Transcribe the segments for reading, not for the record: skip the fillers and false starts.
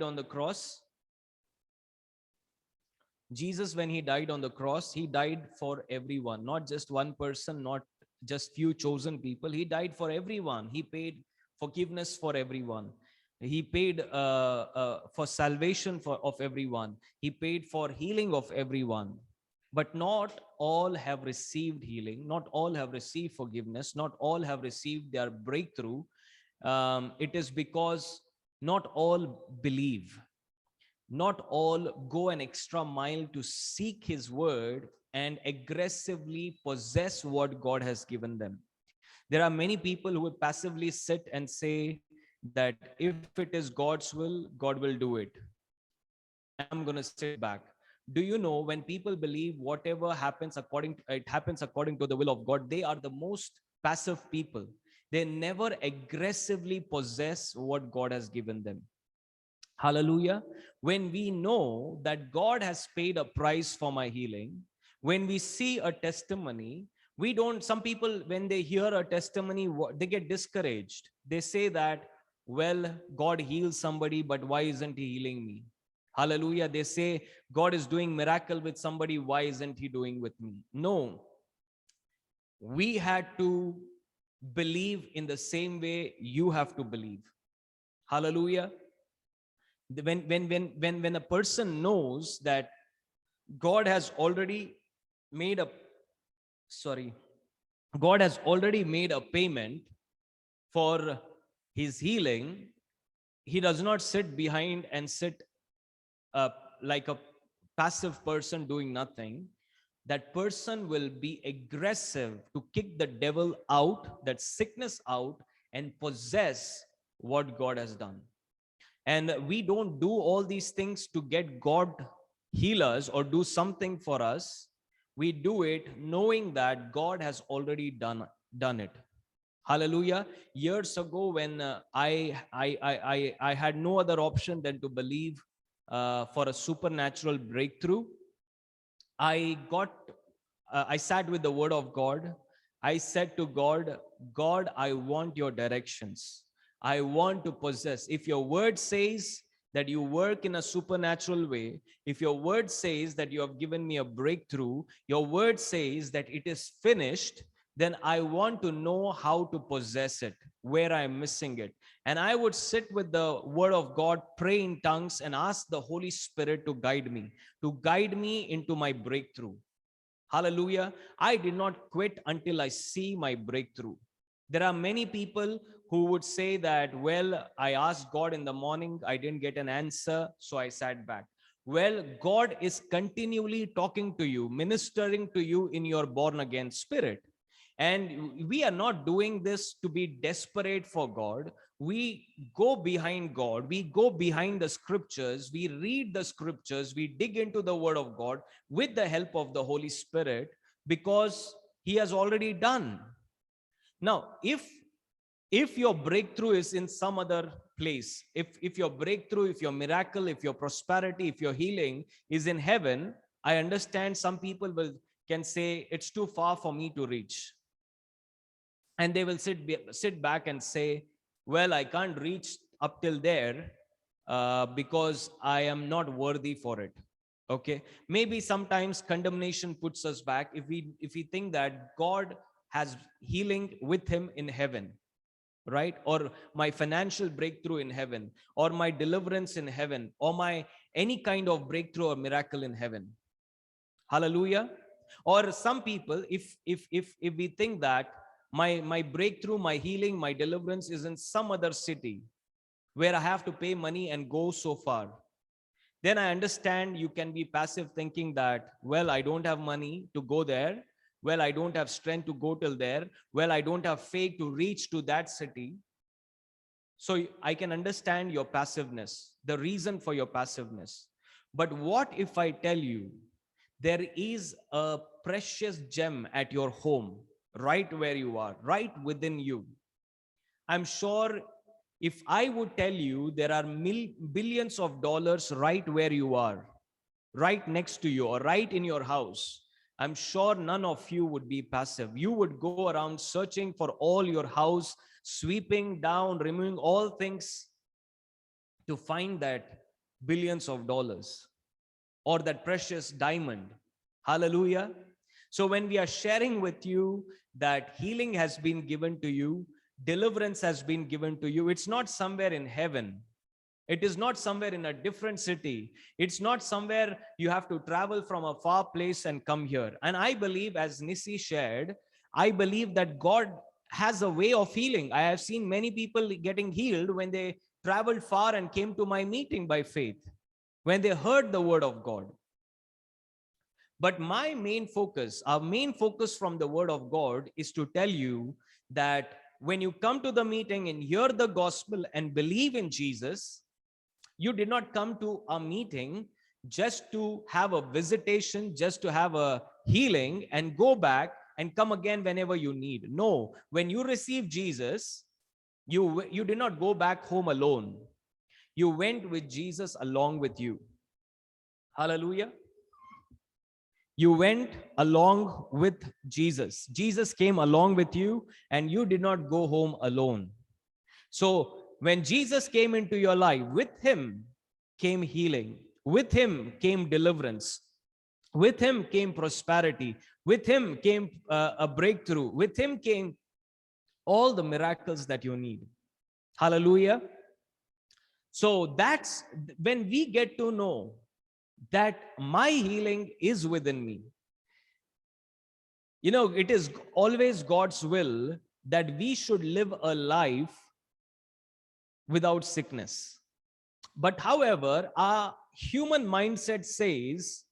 on the cross, Jesus, when he died on the cross, he died for everyone, not just one person, not just few chosen people. He died for everyone. He paid forgiveness for everyone. He paid for salvation of everyone. He paid for healing of everyone. But not all have received healing. Not all have received forgiveness. Not all have received their breakthrough. It is because not all believe. Not all go an extra mile to seek his word and aggressively possess what God has given them. There are many people who would passively sit and say that if it is God's will, God will do it. And I'm going to sit back. Do you know, when people believe whatever happens it happens according to the will of God, they are the most passive people. They never aggressively possess what God has given them. Hallelujah. When we know that God has paid a price for my healing, when we see a testimony, we don't, some people, when they hear a testimony, they get discouraged. They say that, well, God heals somebody, but why isn't he healing me? Hallelujah. They say, God is doing miracle with somebody, why isn't he doing with me? No. We had to believe in the same way you have to believe. Hallelujah. When a person knows that God has already made a sorry God has already made a payment for his healing, he does not sit behind and sit like a passive person doing nothing. That person will be aggressive to kick the devil out, that sickness out, and possess what God has done. And we don't do all these things to get God heal us or do something for us. We do it knowing that God has already done it. Hallelujah. Years ago, when I had no other option than to believe for a supernatural breakthrough, I sat with the word of God. I said to God, God, I want your directions. I want to possess. If your word says that you work in a supernatural way, if your word says that you have given me a breakthrough, your word says that it is finished, then I want to know how to possess it, where I am missing it. And I would sit with the word of God, pray in tongues, and ask the Holy Spirit to guide me into my breakthrough. Hallelujah. I did not quit until I see my breakthrough. There are many people who would say that, well, I asked God in the morning, I didn't get an answer, so I sat back. Well, God is continually talking to you, ministering to you in your born again spirit. And we are not doing this to be desperate for God. We go behind God. We go behind the scriptures. We read the scriptures. We dig into the word of God with the help of the Holy Spirit, because he has already done. Now, if your breakthrough is in some other place, if your breakthrough, if your miracle, if your prosperity, if your healing is in heaven, I understand some people can say it's too far for me to reach. And they will sit back and say, well, I can't reach up till there because I am not worthy for it. Okay, maybe sometimes condemnation puts us back if we think that God has healing with him in heaven, right? Or my financial breakthrough in heaven, or my deliverance in heaven, or my any kind of breakthrough or miracle in heaven. Hallelujah. Or some people, if we think that my breakthrough, my healing, my deliverance is in some other city where I have to pay money and go so far, then I understand you can be passive thinking that, well, I don't have money to go there. Well, I don't have strength to go till there. Well, I don't have faith to reach to that city. So I can understand your passiveness, the reason for your passiveness. But what if I tell you there is a precious gem at your home, right where you are, right within you? I'm sure if I would tell you there are billions of dollars right where you are, right next to you, or right in your house, I'm sure none of you would be passive. You would go around searching for all your house, sweeping down, removing all things to find that billions of dollars or that precious diamond. Hallelujah. So when we are sharing with you that healing has been given to you, deliverance has been given to you, it's not somewhere in heaven. It is not somewhere in a different city. It's not somewhere you have to travel from a far place and come here. And I believe, as Nisi shared, I believe that God has a way of healing. I have seen many people getting healed when they traveled far and came to my meeting by faith, when they heard the word of God. But my main focus, our main focus from the word of God is to tell you that when you come to the meeting and hear the gospel and believe in Jesus, you did not come to a meeting just to have a visitation, just to have a healing and go back and come again whenever you need. No, when you receive Jesus, you did not go back home alone. You went with Jesus along with you. Hallelujah. You went along with Jesus. Jesus came along with you and you did not go home alone. So when Jesus came into your life, with him came healing. With him came deliverance. With him came prosperity. With him came a breakthrough. With him came all the miracles that you need. Hallelujah. So that's when we get to know that my healing is within me. You know, it is always God's will that we should live a life without sickness. But however, our human mindset says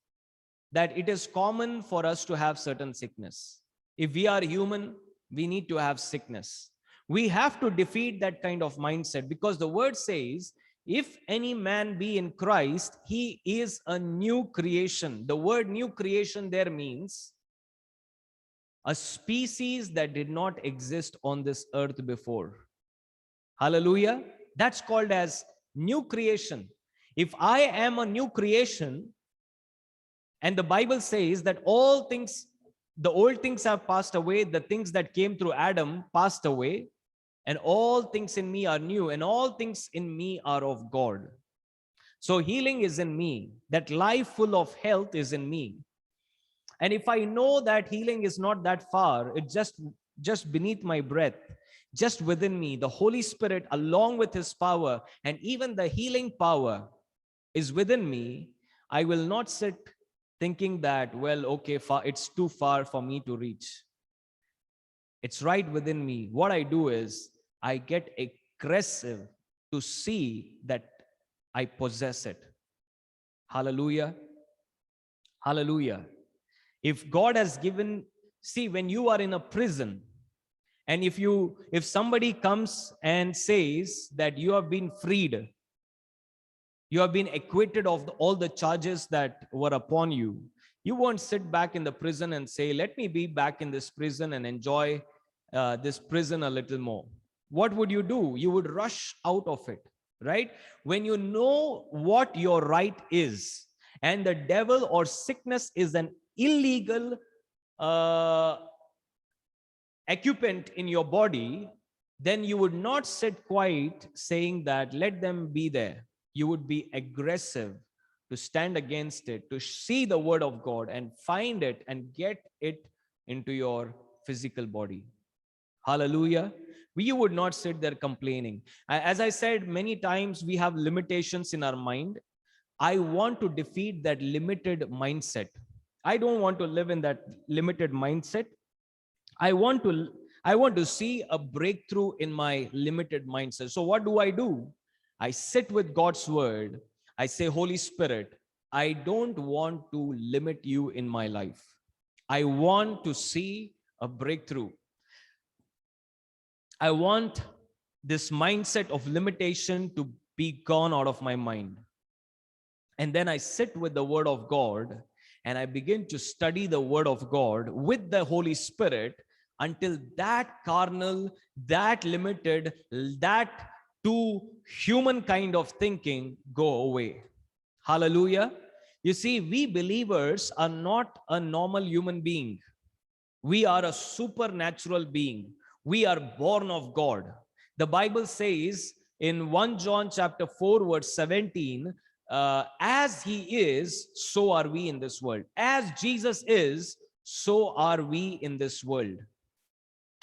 that it is common for us to have certain sickness. If we are human, we need to have sickness. We have to defeat that kind of mindset, because the word says, if any man be in Christ, he is a new creation. The word new creation there means a species that did not exist on this earth before. Hallelujah. That's called as new creation. If I am a new creation, and the Bible says that all things, the old things have passed away, the things that came through Adam passed away, and all things in me are new, and all things in me are of God. So healing is in me. That life full of health is in me. And if I know that healing is not that far, it's just beneath my breath, just within me, the Holy Spirit, along with his power, and even the healing power is within me, I will not sit thinking that, well, okay, it's too far for me to reach. It's right within me. What I do is I get aggressive to see that I possess it. Hallelujah. Hallelujah. If God has given, see, when you are in a prison, and if somebody comes and says that you have been freed, you have been acquitted of all the charges that were upon you, you won't sit back in the prison and say, let me be back in this prison and enjoy this prison a little more. What would you do? You would rush out of it, right? When you know what your right is, and the devil or sickness is an illegal occupant in your body, then you would not sit quiet saying that let them be there. You would be aggressive to stand against it, to see the word of God and find it and get it into your physical body. Hallelujah. You would not sit there complaining. As I said many times, we have limitations in our mind. I want to defeat that limited mindset. I don't want to live in that limited mindset. I want to see a breakthrough in my limited mindset. So what do? I sit with God's word. I say, Holy Spirit, I don't want to limit you in my life. I want to see a breakthrough. I want this mindset of limitation to be gone out of my mind. And then I sit with the word of God and I begin to study the word of God with the Holy Spirit until that carnal, that limited, that too human kind of thinking go away. Hallelujah. You see, we believers are not a normal human being. We are a supernatural being. We are born of God. The Bible says in 1 John chapter 4 verse 17, as he is, so are we in this world. As Jesus is, so are we in this world.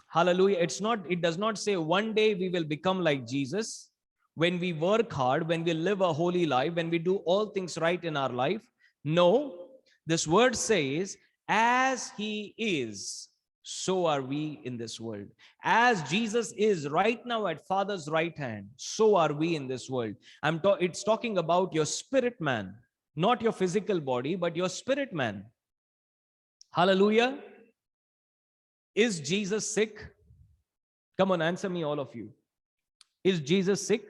Hallelujah. It does not say one day we will become like Jesus. When we work hard, when we live a holy life, when we do all things right in our life. No, this word says, as he is, so are we in this world. As Jesus is right now at Father's right hand, so are we in this world. It's talking about your spirit man, not your physical body, but your spirit man. Hallelujah. Is Jesus sick? Come on, answer me, all of you. Is Jesus sick?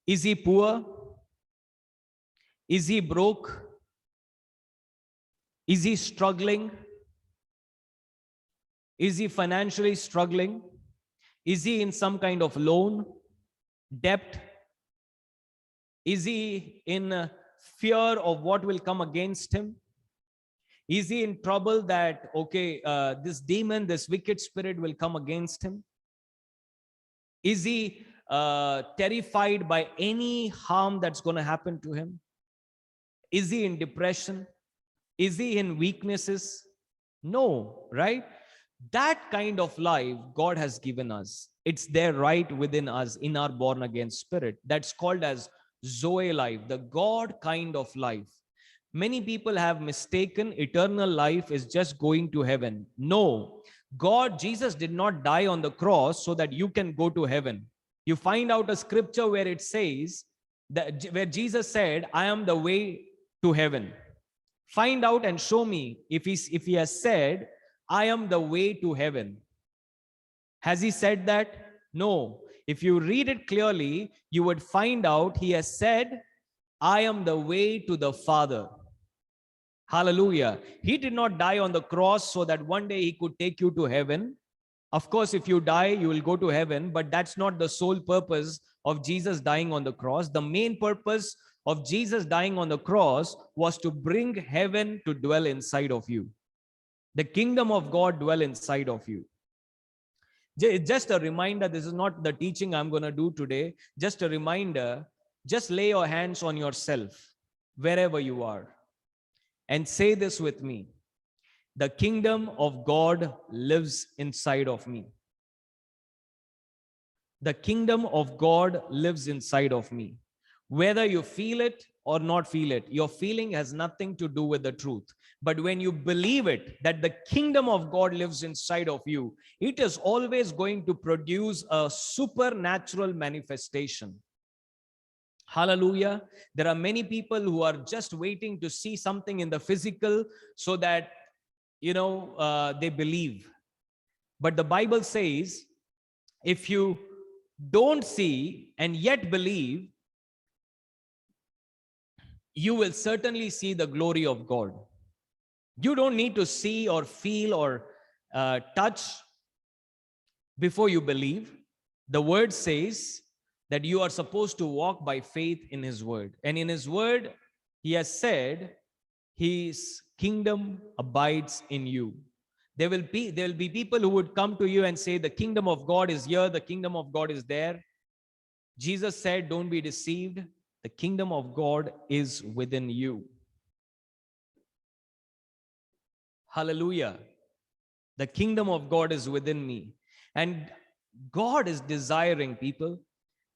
Is he poor? Is he broke? Is he struggling? Is he financially struggling? Is he in some kind of loan, debt? Is he in fear of what will come against him? Is he in trouble that, okay, this demon, this wicked spirit will come against him? Is he terrified by any harm that's going to happen to him? Is he in depression? Is he in weaknesses? No, right? That kind of life God has given us. It's there right within us in our born again spirit. That's called as Zoe life, the God kind of life. Many people have mistaken eternal life is just going to heaven. No, Jesus did not die on the cross so that you can go to heaven. You find out a scripture where it says that, where Jesus said, I am the way to heaven. Find out and show me if he has said, I am the way to heaven. Has he said that? No. If you read it clearly, you would find out he has said, I am the way to the Father. Hallelujah. He did not die on the cross so that one day he could take you to heaven. Of course, if you die, you will go to heaven, but that's not the sole purpose of Jesus dying on the cross. The main purpose of Jesus dying on the cross was to bring heaven to dwell inside of you. The kingdom of God dwell inside of you. Just a reminder, this is not the teaching I'm going to do today. Just a reminder, just lay your hands on yourself, wherever you are, and say this with me. The kingdom of God lives inside of me. The kingdom of God lives inside of me. Whether you feel it or not feel it, your feeling has nothing to do with the truth. But when you believe it, that the kingdom of God lives inside of you, it is always going to produce a supernatural manifestation. Hallelujah. There are many people who are just waiting to see something in the physical so that, they believe. But the Bible says, if you don't see and yet believe, you will certainly see the glory of God. You don't need to see or feel or touch before you believe. The word says that you are supposed to walk by faith in his word. And in his word, he has said, his kingdom abides in you. There will be people who would come to you and say, the kingdom of God is here, the kingdom of God is there. Jesus said, don't be deceived. The kingdom of God is within you. Hallelujah. The kingdom of God is within me. And God is desiring, people,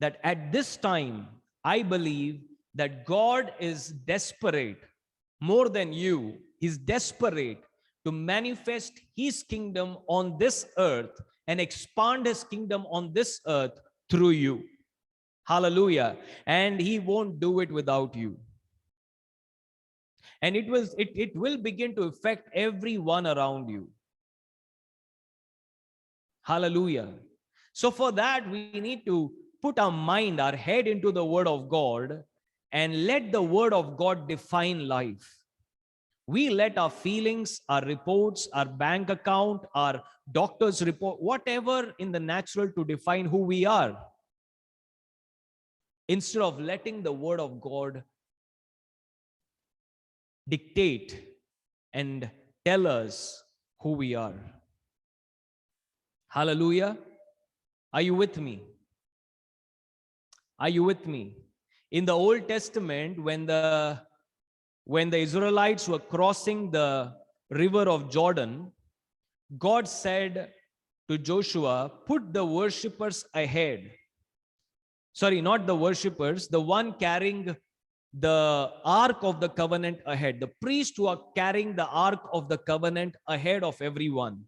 that at this time, I believe that God is desperate more than you. He's desperate to manifest his kingdom on this earth and expand his kingdom on this earth through you. Hallelujah. And he won't do it without you. And it will begin to affect everyone around you. Hallelujah. So for that, we need to put our mind, our head into the word of God and let the word of God define life. We let our feelings, our reports, our bank account, our doctor's report, whatever in the natural to define who we are, instead of letting the word of God dictate and tell us who we are. Hallelujah. Are you with me? Are you with me? In the Old Testament, when the Israelites were crossing the river of Jordan, God said to Joshua, put the worshippers ahead. Sorry, not the worshippers, the one carrying the ark of the covenant ahead. The priests who are carrying the ark of the covenant ahead of everyone.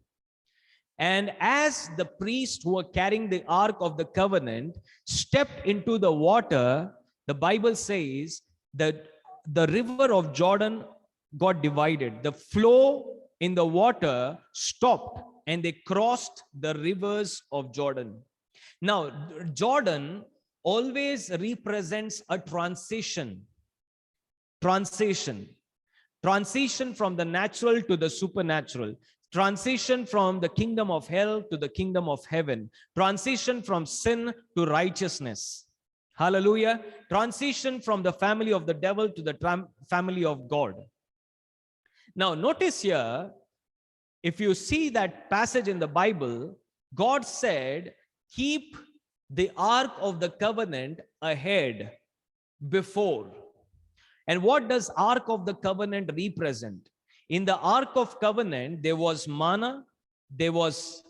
And as the priests who are carrying the ark of the covenant stepped into the water, the Bible says that the river of Jordan got divided. The flow in the water stopped and they crossed the rivers of Jordan. Now, Jordan always represents a transition. Transition. Transition from the natural to the supernatural. Transition from the kingdom of hell to the kingdom of heaven. Transition from sin to righteousness. Hallelujah. Transition from the family of the devil to the family of God. Now, notice here, if you see that passage in the Bible, God said, keep the ark of the covenant ahead, before. And what does ark of the covenant represent? In the ark of covenant, there was manna, there was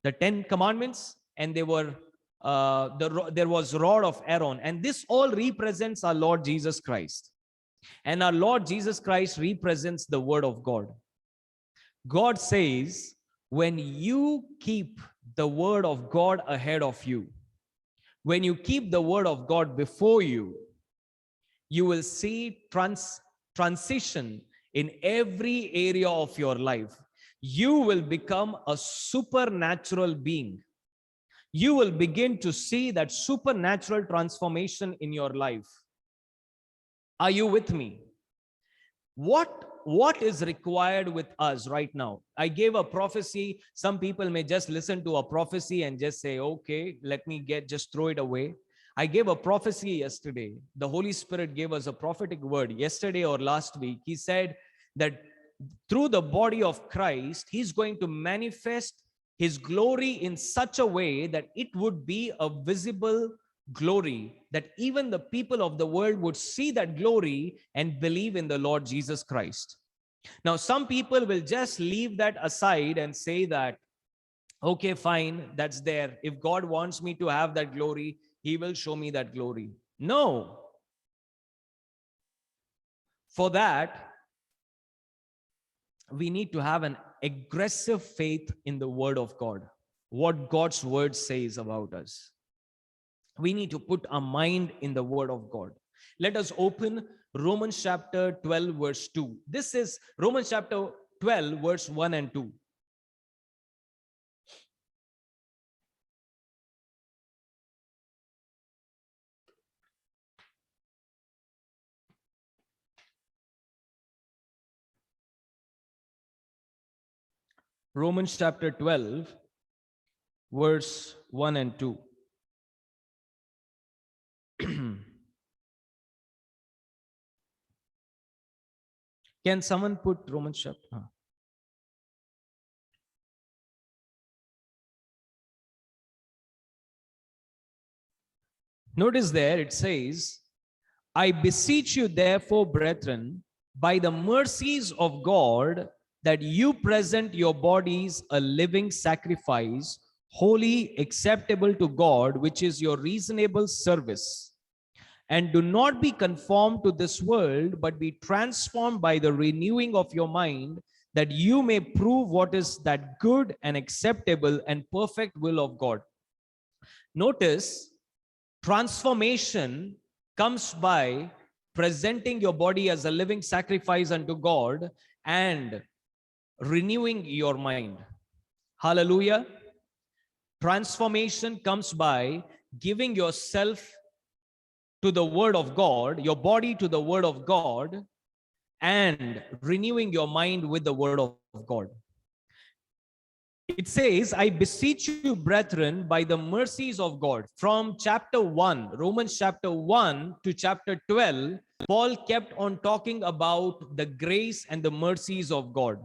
the 10 commandments, and there was rod of Aaron. And this all represents our Lord Jesus Christ. And our Lord Jesus Christ represents the word of God. God says, when you keep the word of God ahead of you, when you keep the word of God before you, you will see transition in every area of your life. You will become a supernatural being. You will begin to see that supernatural transformation in your life. Are you with me? What is required with us right now? I gave a prophecy. Some people may just listen to a prophecy and just say, okay, let me just throw it away. I gave a prophecy yesterday. The Holy Spirit gave us a prophetic word yesterday or last week. He said that through the body of Christ, he's going to manifest his glory in such a way that it would be a visible glory, that even the people of the world would see that glory and believe in the Lord Jesus Christ. Now, some people will just leave that aside and say that, okay, fine, that's there. If God wants me to have that glory, he will show me that glory. No. For that, we need to have an aggressive faith in the word of God, what God's word says about us. We need to put our mind in the word of God. Let us open Romans chapter 12, verse 2. This is Romans chapter 12, verse 1 and 2. Romans chapter 12, verse 1 and 2. Can someone put Romans chapter? Notice there it says, I beseech you therefore, brethren, by the mercies of God, that you present your bodies a living sacrifice, holy, acceptable to God, which is your reasonable service. And do not be conformed to this world, but be transformed by the renewing of your mind, that you may prove what is that good and acceptable and perfect will of God. Notice, transformation comes by presenting your body as a living sacrifice unto God and renewing your mind. Hallelujah. Transformation comes by giving yourself to the word of God, your body to the word of God, and renewing your mind with the word of God. It says, I beseech you, brethren, by the mercies of God. From chapter 1, Romans chapter 1 to chapter 12, Paul kept on talking about the grace and the mercies of God.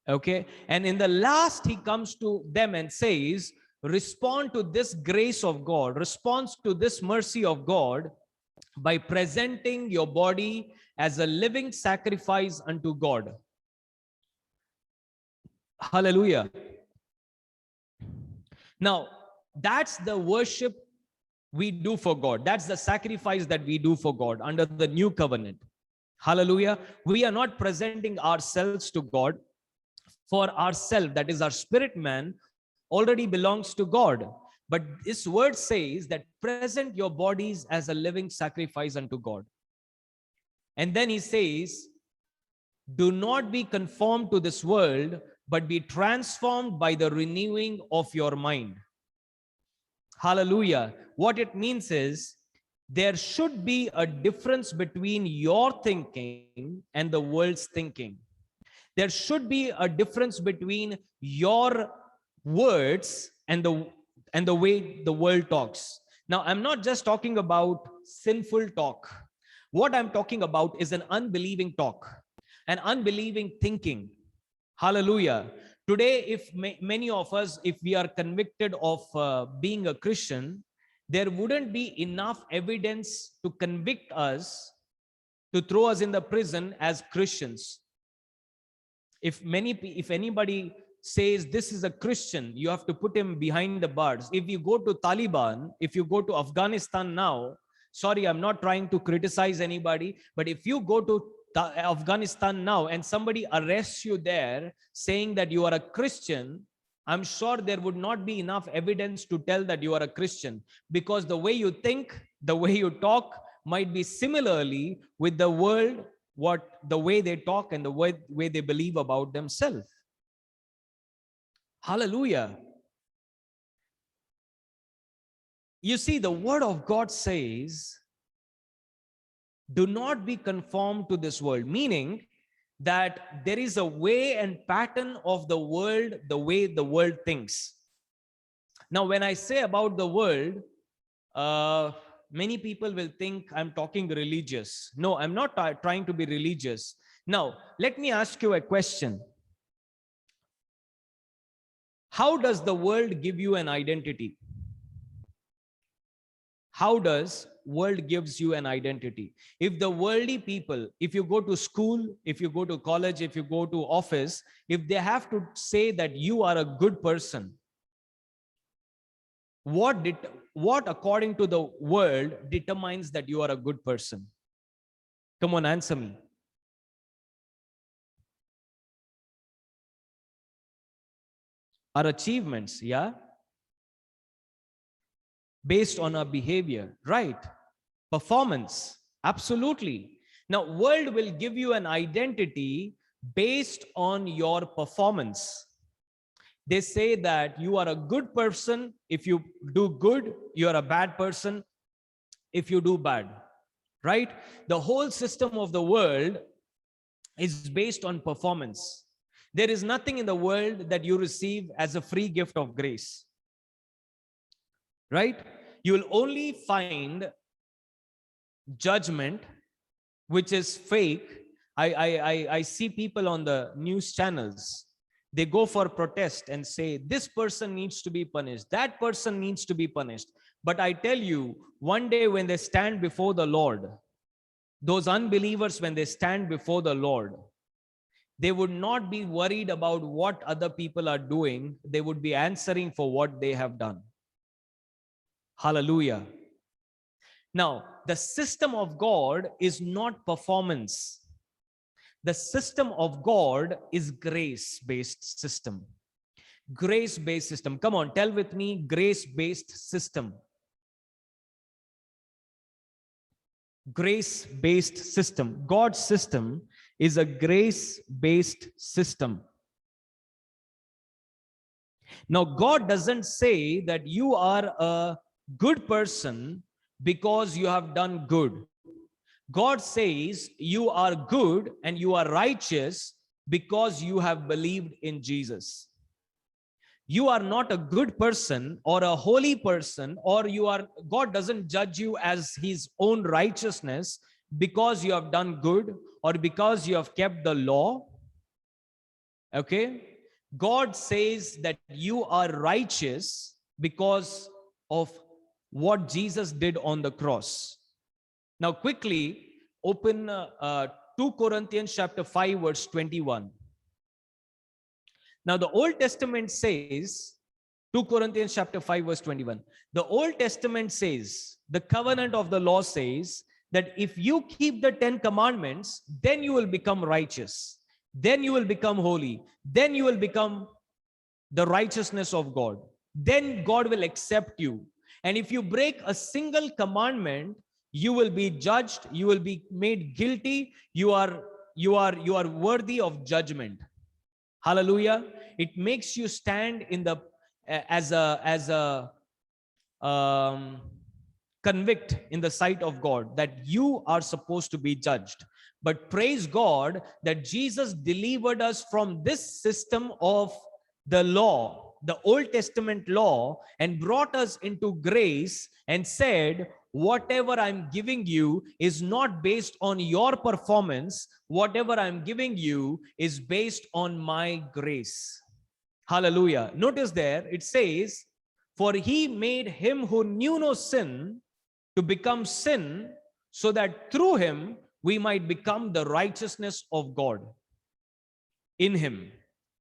Okay. And in the last, he comes to them and says, respond to this grace of God, responds to this mercy of God by presenting your body as a living sacrifice unto God. Hallelujah. Now, that's the worship we do for God. That's the sacrifice that we do for God under the new covenant. Hallelujah. We are not presenting ourselves to God for ourselves. That is, our spirit man already belongs to God. But this word says that present your bodies as a living sacrifice unto God. And then he says, do not be conformed to this world, but be transformed by the renewing of your mind. Hallelujah. What it means is, there should be a difference between your thinking and the world's thinking. There should be a difference between your words and the way the world talks. Now, I'm not just talking about sinful talk. What I'm talking about is an unbelieving talk, an unbelieving thinking. Hallelujah. Today, if many of us, if we are convicted of being a Christian, there wouldn't be enough evidence to convict us, to throw us in the prison as Christians. If anybody says this is a Christian, you have to put him behind the bars. If you go to Taliban, if you go to Afghanistan now, sorry, I'm not trying to criticize anybody, but if you go to Afghanistan now and somebody arrests you there saying that you are a Christian, I'm sure there would not be enough evidence to tell that you are a Christian, because the way you think, the way you talk might be similarly with the world, the way they talk and the way they believe about themselves. Hallelujah. You see, the word of God says, do not be conformed to this world, meaning that there is a way and pattern of the world, the way the world thinks. Now, when I say about the world, many people will think I'm talking religious. No, I'm not trying to be religious. Now, let me ask you a question. How does the world give you an identity? How does world gives you an identity? If the worldly people, if you go to school, if you go to college, if you go to office, if they have to say that you are a good person, what according to the world determines that you are a good person? Come on, answer me. Our achievements, yeah? Based on our behavior, right? Performance, absolutely. Now, world will give you an identity based on your performance. They say that you are a good person if you do good, you are a bad person if you do bad, right? The whole system of the world is based on performance. There is nothing in the world that you receive as a free gift of grace, right? You will only find judgment which is fake. I see people on the news channels, they go for protest and say this person needs to be punished, that person needs to be punished. But I tell you, one day when they stand before the Lord, those unbelievers, when they stand before the Lord, they would not be worried about what other people are doing. They would be answering for what they have done. Hallelujah. Now, the system of God is not performance. The system of God is grace-based system. Grace-based system. Come on, tell with me, grace-based system. Grace-based system. God's system is a grace-based system. Now, God doesn't say that you are a good person because you have done good. God says you are good and you are righteous because you have believed in Jesus. You are not a good person or a holy person, or God doesn't judge you as his own righteousness because you have done good or because you have kept the law. Okay? God says that you are righteous because of what Jesus did on the cross. Now, quickly open 2 Corinthians chapter 5, verse 21. Now, the Old Testament says, 2 Corinthians chapter 5, verse 21. The Old Testament says, the covenant of the law says that if you keep the 10 commandments, then you will become righteous. Then you will become holy. Then you will become the righteousness of God. Then God will accept you. And if you break a single commandment, you will be judged. You will be made guilty. You are worthy of judgment. Hallelujah. It makes you stand in the as a convict in the sight of God, that you are supposed to be judged. But praise God that Jesus delivered us from this system of the law, the Old Testament law, and brought us into grace and said, whatever I'm giving you is not based on your performance. Whatever I'm giving you is based on my grace. Hallelujah. Notice there it says, for he made him who knew no sin to become sin, so that through him we might become the righteousness of God in him.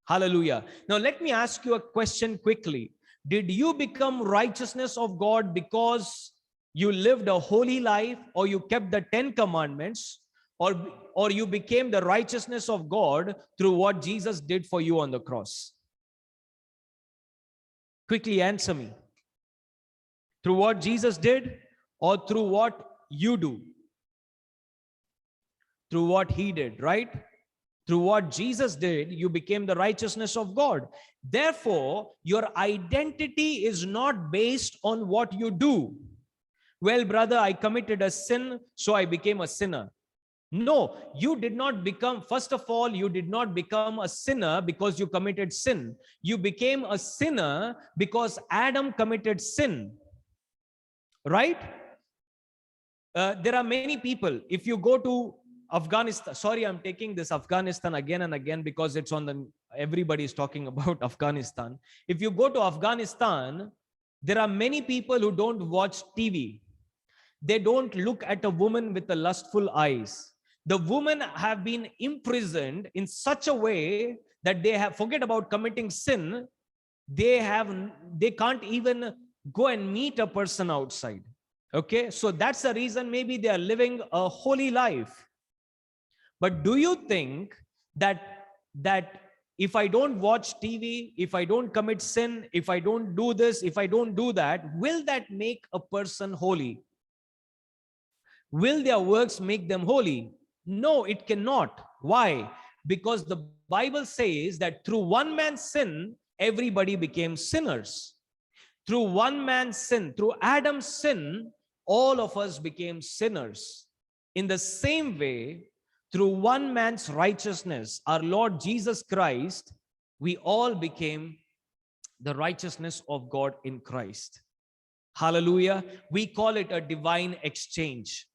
Hallelujah. Now let me ask you a question quickly. Did you become righteousness of God because you lived a holy life, or you kept the 10 commandments, or you became the righteousness of God through what Jesus did for you on the cross? Quickly answer me. Through what Jesus did, or through what you do? Through what he did, right? Through what Jesus did, you became the righteousness of God. Therefore, your identity is not based on what you do. Well, brother, I committed a sin, so I became a sinner. No, you did not become, first of all, you did not become a sinner because you committed sin. You became a sinner because Adam committed sin. Right? There are many people, if you go to Afghanistan, sorry, I'm taking this Afghanistan again and again because it's on the, everybody is talking about Afghanistan. If you go to Afghanistan, there are many people who don't watch TV. They don't look at a woman with the lustful eyes. The women have been imprisoned in such a way that they have, forget about committing sin, they can't even go and meet a person outside. Okay, so that's the reason maybe they are living a holy life. But do you think that if I don't watch TV, if I don't commit sin, if I don't do this, if I don't do that, will that make a person holy? Will their works make them holy? No, it cannot. Why? Because the Bible says that through one man's sin, everybody became sinners. Through one man's sin, through Adam's sin, all of us became sinners. In the same way, through one man's righteousness, our Lord Jesus Christ, we all became the righteousness of God in Christ. Hallelujah. We call it a divine exchange.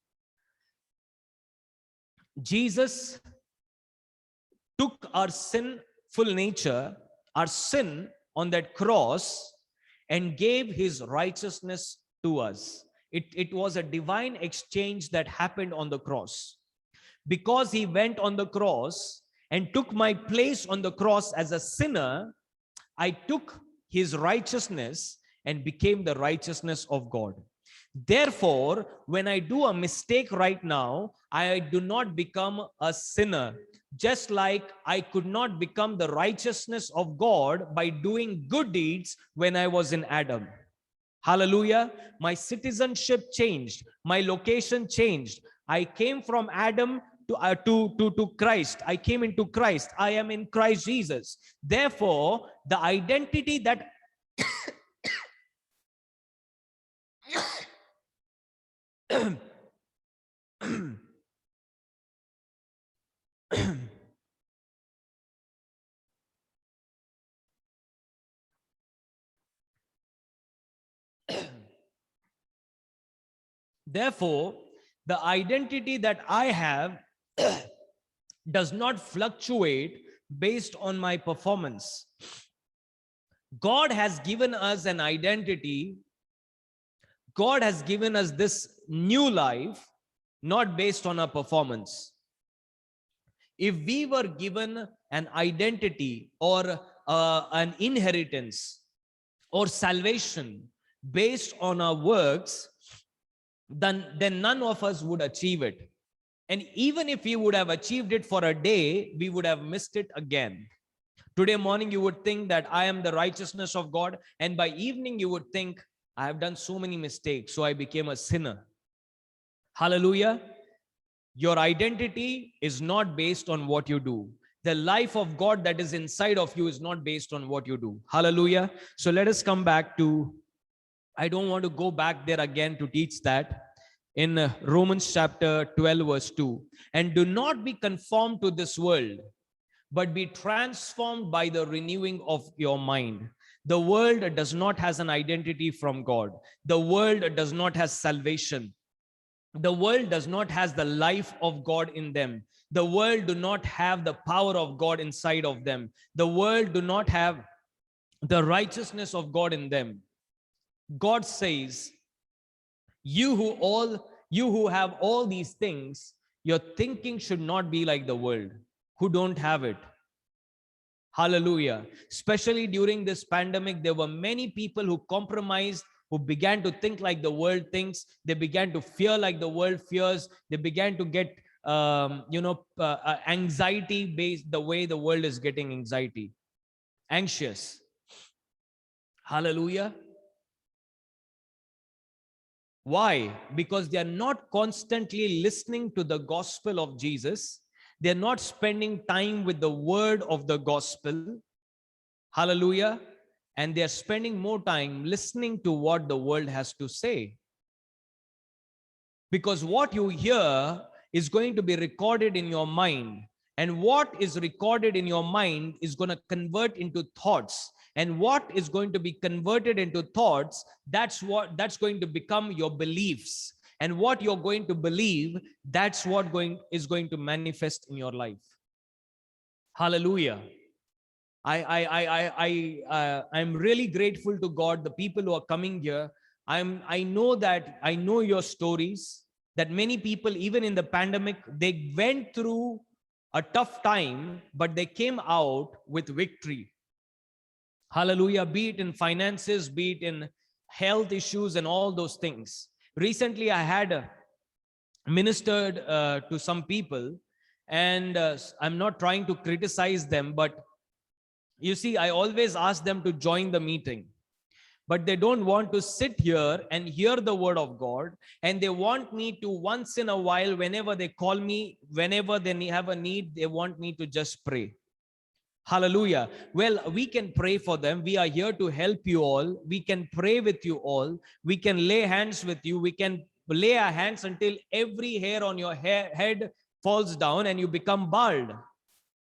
Jesus took our sinful nature, our sin on that cross, and gave his righteousness to us. It was a divine exchange that happened on the cross. Because he went on the cross and took my place on the cross as a sinner, I took his righteousness and became the righteousness of God. Therefore, when I do a mistake right now, I do not become a sinner. Just like I could not become the righteousness of God by doing good deeds when I was in Adam. Hallelujah. My citizenship changed. My location changed. I came from Adam to Christ. I came into Christ. I am in Christ Jesus. Therefore, the identity that therefore, the identity that I have does not fluctuate based on my performance. God has given us an identity. God has given us this new life, not based on our performance. If we were given an identity or an inheritance or salvation based on our works, then none of us would achieve it. And even if we would have achieved it for a day, we would have missed it again. Today morning, you would think that I am the righteousness of God. And by evening, you would think, I have done so many mistakes, so I became a sinner. Hallelujah. Your identity is not based on what you do. The life of God that is inside of you is not based on what you do. Hallelujah. So let us come back to, I don't want to go back there again to teach that. In Romans chapter 12, verse 2. And do not be conformed to this world, but be transformed by the renewing of your mind. The world does not has an identity from God. The world does not has salvation. The world does not has the life of God in them. The world do not have the power of God inside of them. The world do not have the righteousness of God in them. God says, you who have all these things, your thinking should not be like the world who don't have it. Hallelujah. Especially during this pandemic, there were many people who compromised, who began to think like the world thinks. They began to fear like the world fears. They began to get, anxiety based the way the world is getting anxiety, anxious. Hallelujah. Why? Because they are not constantly listening to the gospel of Jesus. They're not spending time with the word of the gospel. Hallelujah. And they're spending more time listening to what the world has to say. Because what you hear is going to be recorded in your mind. And what is recorded in your mind is going to convert into thoughts. And what is going to be converted into thoughts, that's going to become your beliefs. And what you're going to believe, that's what is going to manifest in your life. Hallelujah. I'm really grateful to God, the people who are coming here. I know your stories, that many people, even in the pandemic, they went through a tough time, but they came out with victory. Hallelujah. Be it in finances, be it in health issues and all those things. Recently, I had ministered to some people, and I'm not trying to criticize them, but you see, I always ask them to join the meeting, but they don't want to sit here and hear the word of God. And they want me to, once in a while, whenever they call me, whenever they have a need, they want me to just pray. Hallelujah. Well, we can pray for them. We are here to help you all. We can pray with you all. We can lay hands with you. We can lay our hands until every hair on your head falls down and you become bald.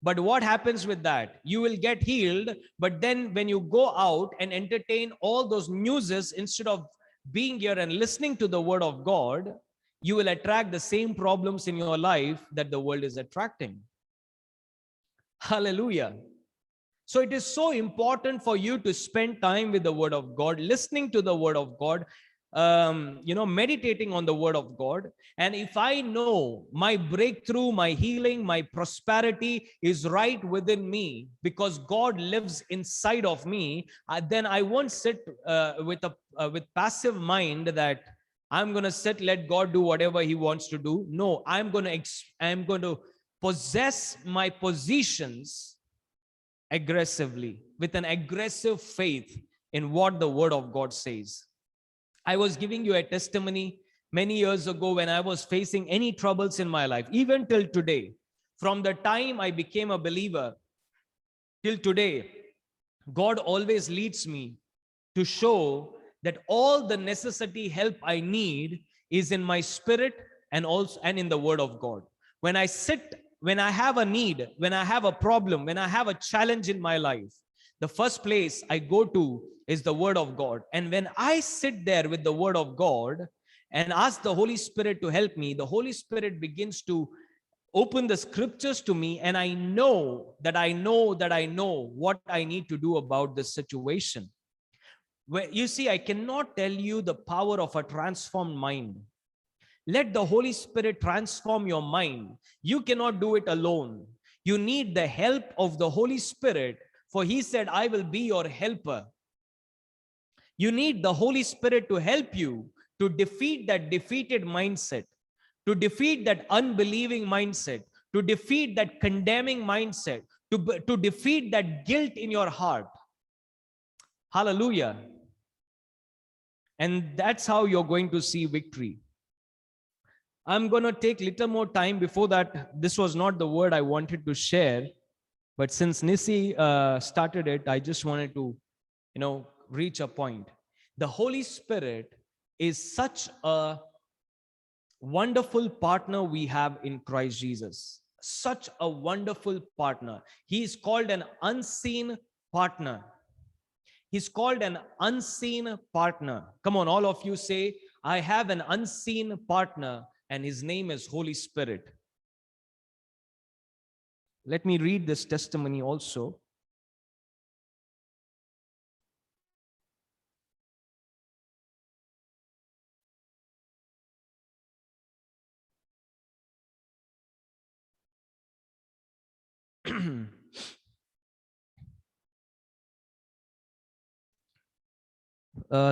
But what happens with that? You will get healed, but then when you go out and entertain all those newses, instead of being here and listening to the word of God, you will attract the same problems in your life that the world is attracting. Hallelujah. So it is so important for you to spend time with the word of God, listening to the word of God, meditating on the word of God. And if I know my breakthrough, my healing, my prosperity is right within me because God lives inside of me, then I won't sit with passive mind that I'm going to sit, let God do whatever he wants to do. No, I'm going to possess my positions aggressively, with an aggressive faith in what the word of God says. I was giving you a testimony many years ago when I was facing any troubles in my life, even till today. From the time I became a believer till today, God always leads me to show that all the necessary help I need is in my spirit and in the word of God. When I have a need, when I have a problem, when I have a challenge in my life, the first place I go to is the word of God. And when I sit there with the word of God and ask the Holy Spirit to help me, the Holy Spirit begins to open the scriptures to me, and I know that I know that I know what I need to do about this situation. Where you see, I cannot tell you the power of a transformed mind. Let the Holy Spirit transform your mind. You cannot do it alone. You need the help of the Holy Spirit, for He said, I will be your helper. You need the Holy Spirit to help you to defeat that defeated mindset, to defeat that unbelieving mindset, to defeat that condemning mindset, to defeat that guilt in your heart. Hallelujah. And that's how you're going to see victory. I'm going to take little more time. Before that, this was not the word I wanted to share, but since Nisi started it, I just wanted to, reach a point. The Holy Spirit is such a wonderful partner we have in Christ Jesus. Such a wonderful partner. He is called an unseen partner. He's called an unseen partner. Come on, all of you say, I have an unseen partner, and his name is Holy Spirit. Let me read this testimony also.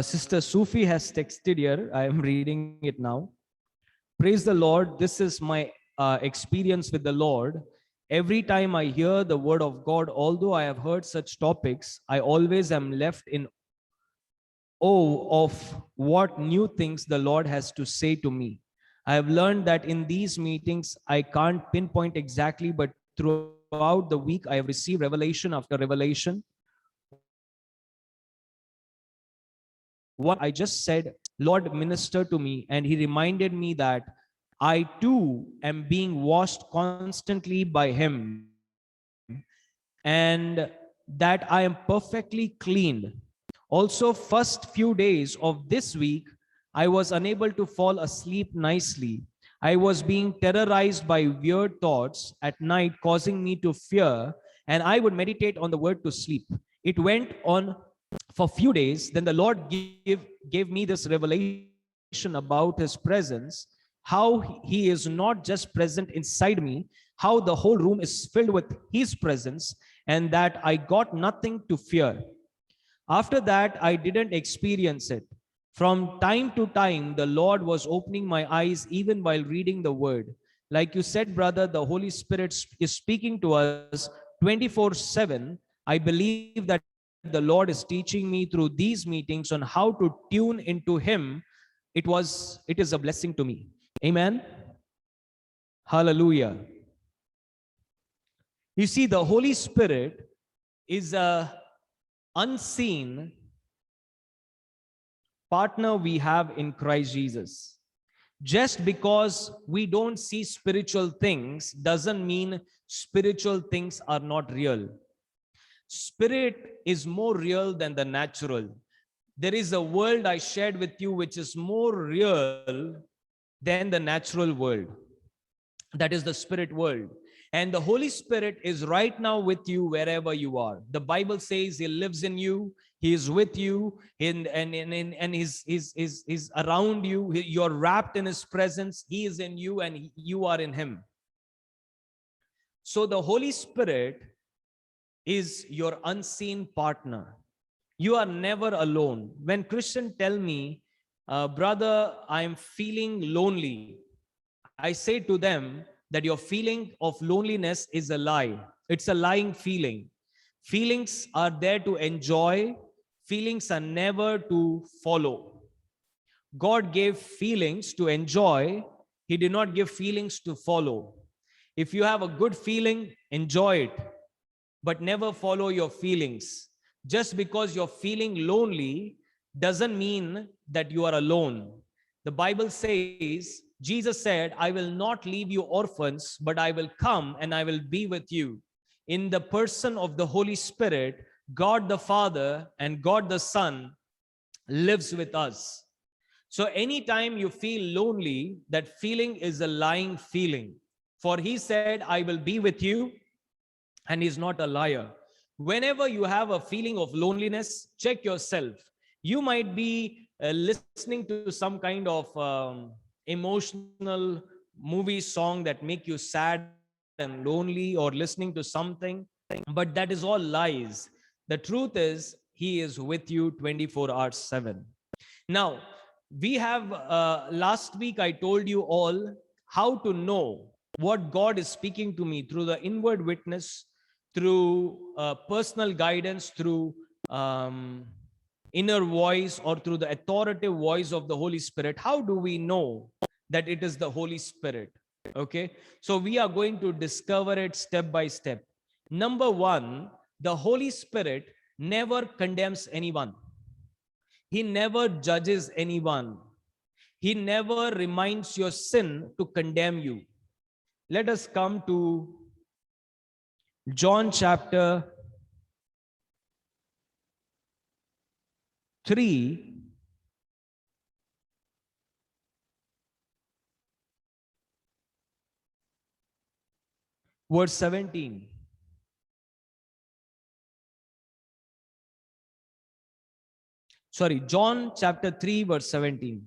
Sister Sufi has texted here. I am reading it now. Praise the Lord. This is my experience with the Lord. Every time I hear the word of God, although I have heard such topics, I always am left in awe of what new things the Lord has to say to me. I have learned that in these meetings, I can't pinpoint exactly, but throughout the week, I have received revelation after revelation. What I just said, Lord ministered to me, and he reminded me that I too am being washed constantly by him, and that I am perfectly cleaned. Also, first few days of this week, I was unable to fall asleep nicely. I was being terrorized by weird thoughts at night, causing me to fear, and I would meditate on the word to sleep. It went on for a few days. Then the Lord gave me this revelation about his presence, how he is not just present inside me, how the whole room is filled with his presence, and that I got nothing to fear. After that, I didn't experience it. From time to time, the Lord was opening my eyes even while reading the word. Like you said, brother, the Holy Spirit is speaking to us 24/7. I believe that the Lord is teaching me through these meetings on how to tune into him. It is a blessing to me. Amen. Hallelujah. You see, the Holy Spirit is a unseen partner we have in Christ Jesus. Just because we don't see spiritual things doesn't mean spiritual things are not real. Spirit is more real than the natural. There is a world I shared with you which is more real than the natural world. That is the spirit world. And the Holy Spirit is right now with you wherever you are. The Bible says he lives in you, he is with you, and he's around you. You're wrapped in his presence. He is in you and you are in him. So the Holy Spirit is your unseen partner. You are never alone. When Christians tell me, brother, I'm feeling lonely, I say to them that your feeling of loneliness is a lie. It's a lying feeling. Feelings are there to enjoy. Feelings are never to follow. God gave feelings to enjoy. He did not give feelings to follow. If you have a good feeling, enjoy it, but never follow your feelings. Just because you're feeling lonely doesn't mean that you are alone. The Bible says, Jesus said, I will not leave you orphans, but I will come and I will be with you. In the person of the Holy Spirit, God the Father and God the Son lives with us. So anytime you feel lonely, that feeling is a lying feeling. For he said, I will be with you, and he's not a liar. Whenever you have a feeling of loneliness, check yourself. You might be listening to some kind of emotional movie song that make you sad and lonely, or listening to something, but that is all lies. The truth is, he is with you 24 hours 7. Now, we have last week I told you all how to know what God is speaking to me through the inward witness, through personal guidance, through inner voice, or through the authoritative voice of the Holy Spirit. How do we know that it is the Holy Spirit? Okay, so we are going to discover it step by step. Number one, the Holy Spirit never condemns anyone. He never judges anyone. He never reminds your sin to condemn you. Let us come to John chapter 3, verse 17. Sorry, John chapter 3, verse 17.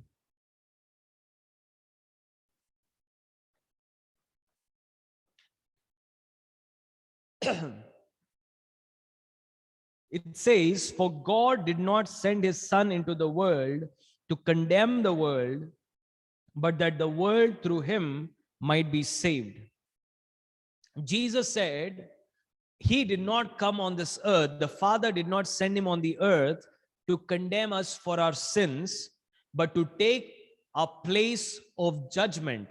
It says, for God did not send his Son into the world to condemn the world, but that the world through him might be saved. Jesus said, he did not come on this earth, the Father did not send him on the earth to condemn us for our sins, but to take a place of judgment,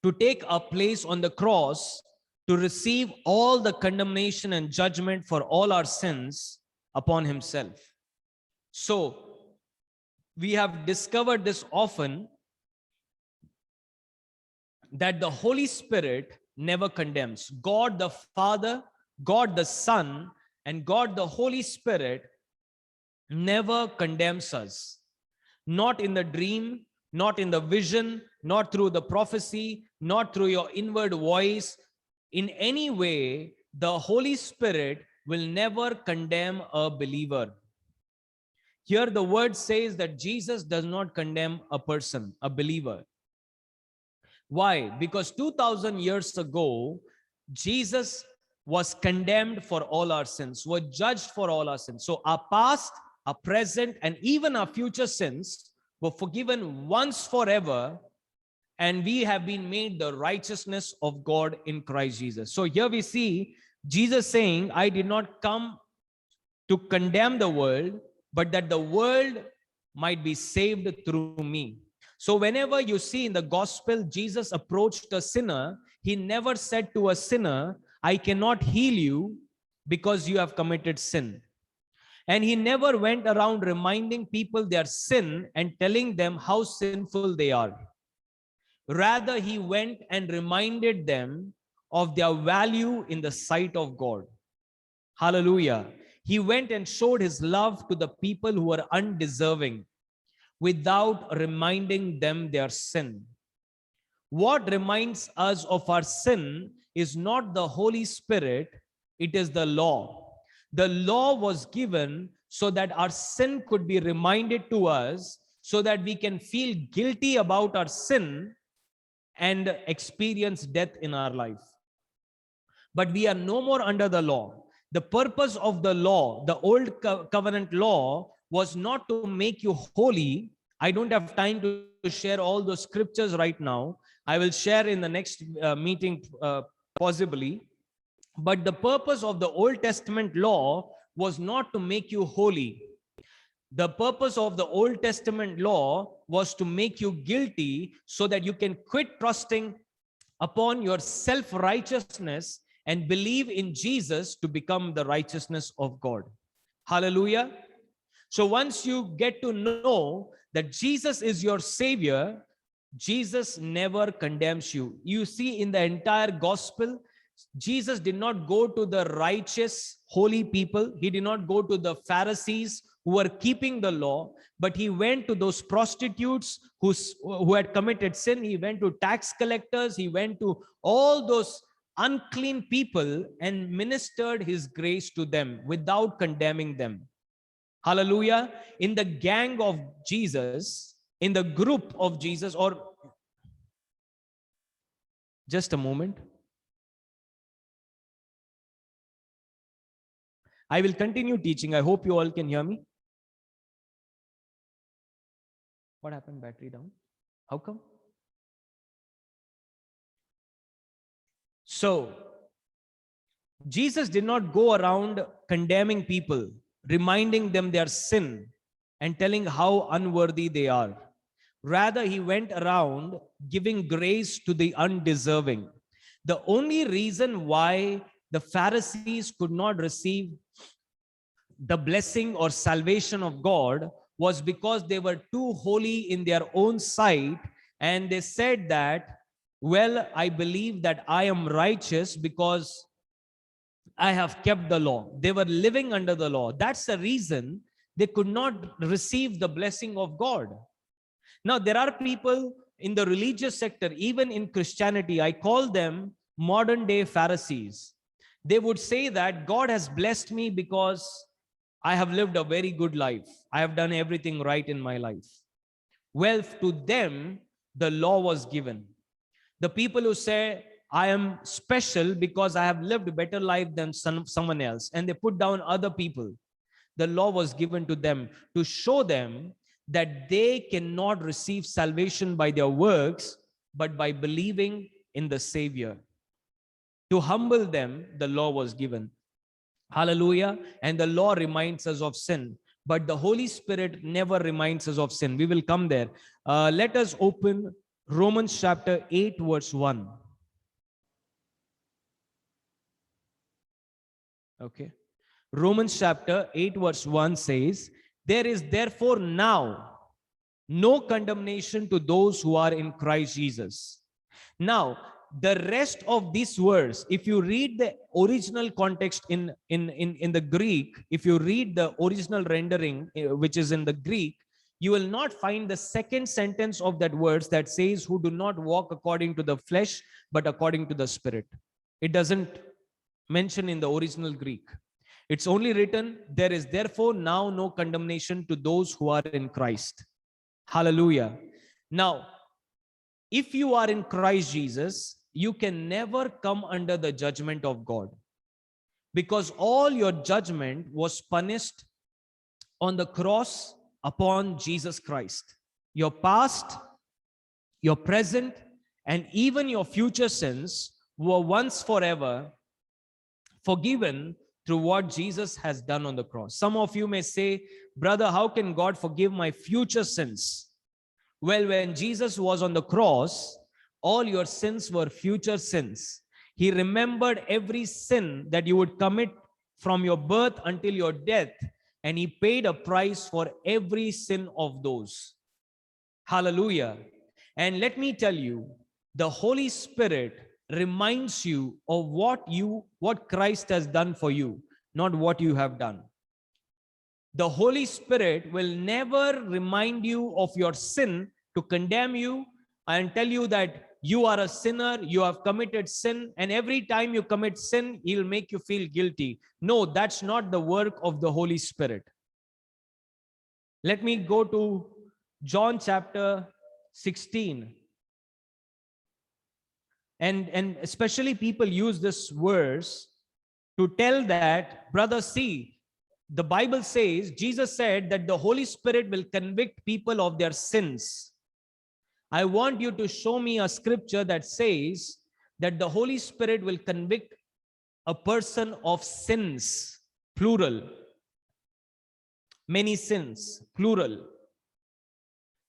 to take a place on the cross, to receive all the condemnation and judgment for all our sins upon himself. So, we have discovered this often, that the Holy Spirit never condemns. God the Father, God the Son, and God the Holy Spirit never condemns us. Not in the dream, not in the vision, not through the prophecy, not through your inward voice. In any way, the Holy Spirit will never condemn a believer. Here the word says that Jesus does not condemn a person, a believer. Why? Because 2000 years ago, Jesus was condemned for all our sins, was judged for all our sins. So our past, our present, and even our future sins were forgiven once forever, and we have been made the righteousness of God in Christ Jesus. So here we see Jesus saying, I did not come to condemn the world, but that the world might be saved through me. So whenever you see in the gospel, Jesus approached a sinner, he never said to a sinner, I cannot heal you because you have committed sin. And he never went around reminding people their sin and telling them how sinful they are. Rather, he went and reminded them of their value in the sight of God. Hallelujah. He went and showed his love to the people who were undeserving without reminding them their sin. What reminds us of our sin is not the Holy Spirit, it is the law. The law was given so that our sin could be reminded to us, so that we can feel guilty about our sin and experience death in our life. But we are no more under the law. The purpose of the law, the old covenant law, was not to make you holy. I don't have time to share all those scriptures right now. I will share in the next meeting possibly. But the purpose of the Old Testament law was not to make you holy. The purpose of the Old Testament law was to make you guilty so that you can quit trusting upon your self-righteousness and believe in Jesus to become the righteousness of God. Hallelujah. So once you get to know that Jesus is your Savior, Jesus never condemns you. You see, in the entire gospel, Jesus did not go to the righteous, holy people. He did not go to the Pharisees who were keeping the law, but he went to those prostitutes who had committed sin. He went to tax collectors. He went to all those unclean people and ministered his grace to them without condemning them. Hallelujah. In the gang of Jesus, in the group of Jesus, or just a moment. I will continue teaching. I hope you all can hear me. What happened? Battery down? How come? So, Jesus did not go around condemning people, reminding them their sin and telling how unworthy they are. Rather, he went around giving grace to the undeserving. The only reason why the Pharisees could not receive the blessing or salvation of God was because they were too holy in their own sight, and they said that, well, I believe that I am righteous because I have kept the law. They were living under the law. That's the reason they could not receive the blessing of God. Now, there are people in the religious sector, even in Christianity, I call them modern day Pharisees. They would say that God has blessed me because I have lived a very good life. I have done everything right in my life. Well, to them, the law was given. The people who say, I am special because I have lived a better life than someone else, and they put down other people. The law was given to them to show them that they cannot receive salvation by their works, but by believing in the Savior. To humble them, the law was given. Hallelujah. And the law reminds us of sin, but the Holy Spirit never reminds us of sin. We will come there. Let us open Romans chapter 8, verse 1. Okay. Romans chapter 8, verse 1 says, there is therefore now no condemnation to those who are in Christ Jesus. Now, the rest of this verse, if you read the original context in the Greek, if you read the original rendering, which is in the Greek, you will not find the second sentence of that verse that says, who do not walk according to the flesh, but according to the Spirit. It doesn't mention in the original Greek. It's only written, there is therefore now no condemnation to those who are in Christ. Hallelujah. Now, if you are in Christ Jesus, you can never come under the judgment of God, because all your judgment was punished on the cross upon Jesus Christ. Your past, your present, and even your future sins were once forever forgiven through what Jesus has done on the cross. Some of you may say, brother, how can God forgive my future sins? Well, when Jesus was on the cross, all your sins were future sins. He remembered every sin that you would commit from your birth until your death, and he paid a price for every sin of those. Hallelujah. And let me tell you, the Holy Spirit reminds you of what Christ has done for you, not what you have done. The Holy Spirit will never remind you of your sin to condemn you and tell you that you are a sinner, you have committed sin, and every time you commit sin, he'll make you feel guilty. No, that's not the work of the Holy Spirit. Let me go to John chapter 16. And especially people use this verse to tell that, brother, see, the Bible says, Jesus said that the Holy Spirit will convict people of their sins. I want you to show me a scripture that says that the Holy Spirit will convict a person of sins, plural. Many sins, plural.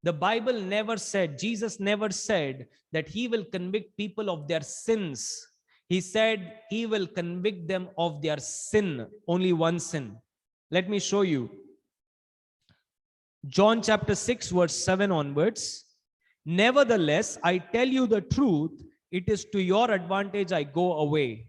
The Bible never said, Jesus never said that he will convict people of their sins. He said he will convict them of their sin, only one sin. Let me show you. John chapter 6, verse 7 onwards. Nevertheless, I tell you the truth, it is to your advantage I go away.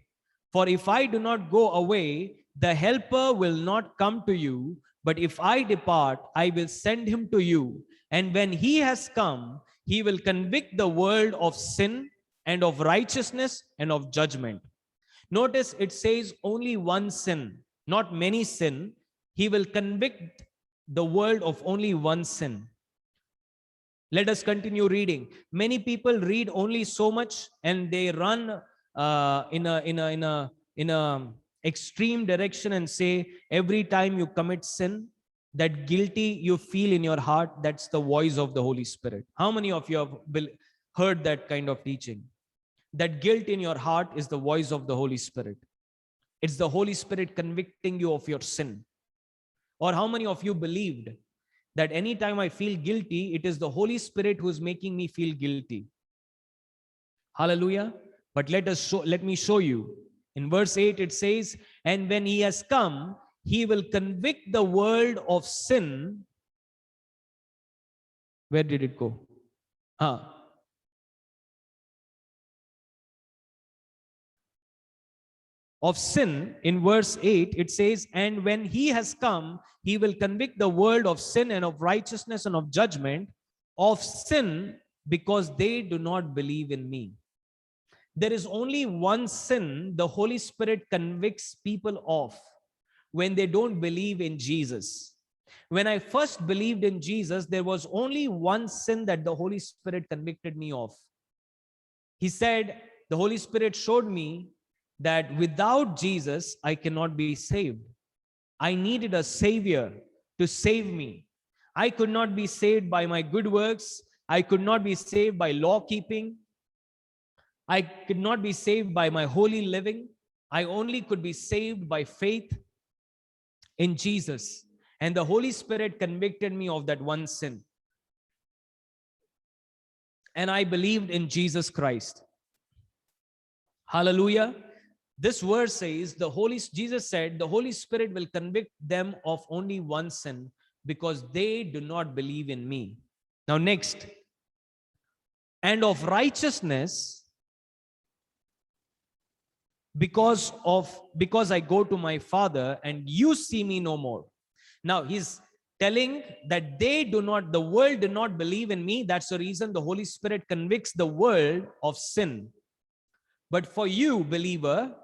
For if I do not go away, the helper will not come to you, But if I depart, I will send him to you. And when he has come, he will convict the world of sin and of righteousness and of judgment. Notice it says only one sin, not many sin. He will convict the world of only one sin. Let us continue reading. Many people read only so much and they run in a extreme direction and say every time you commit sin, that guilty you feel in your heart, that's the voice of the Holy Spirit. How many of you have heard that kind of teaching? That guilt in your heart is the voice of the Holy Spirit. It's the Holy Spirit convicting you of your sin. Or how many of you believed that anytime I feel guilty, it is the Holy Spirit who is making me feel guilty? Hallelujah. But let me show you. In verse 8 it says, and when he has come, he will convict the world of sin. Where did it go? Of sin. In verse 8 it says, and when he has come, he will convict the world of sin and of righteousness and of judgment. Of sin, because they do not believe in me. There is only one sin the Holy Spirit convicts people of: when they don't believe in Jesus. When I first believed in Jesus, there was only one sin that the Holy Spirit convicted me of. He said, the Holy Spirit showed me that without Jesus, I cannot be saved. I needed a savior to save me. I could not be saved by my good works. I could not be saved by law keeping. I could not be saved by my holy living. I only could be saved by faith in Jesus. And the Holy Spirit convicted me of that one sin. And I believed in Jesus Christ. Hallelujah. This verse says, Jesus said, the Holy Spirit will convict them of only one sin because they do not believe in me. Now next, and of righteousness, because I go to my Father and you see me no more. Now he's telling that the world do not believe in me. That's the reason the Holy Spirit convicts the world of sin. But for you, believer,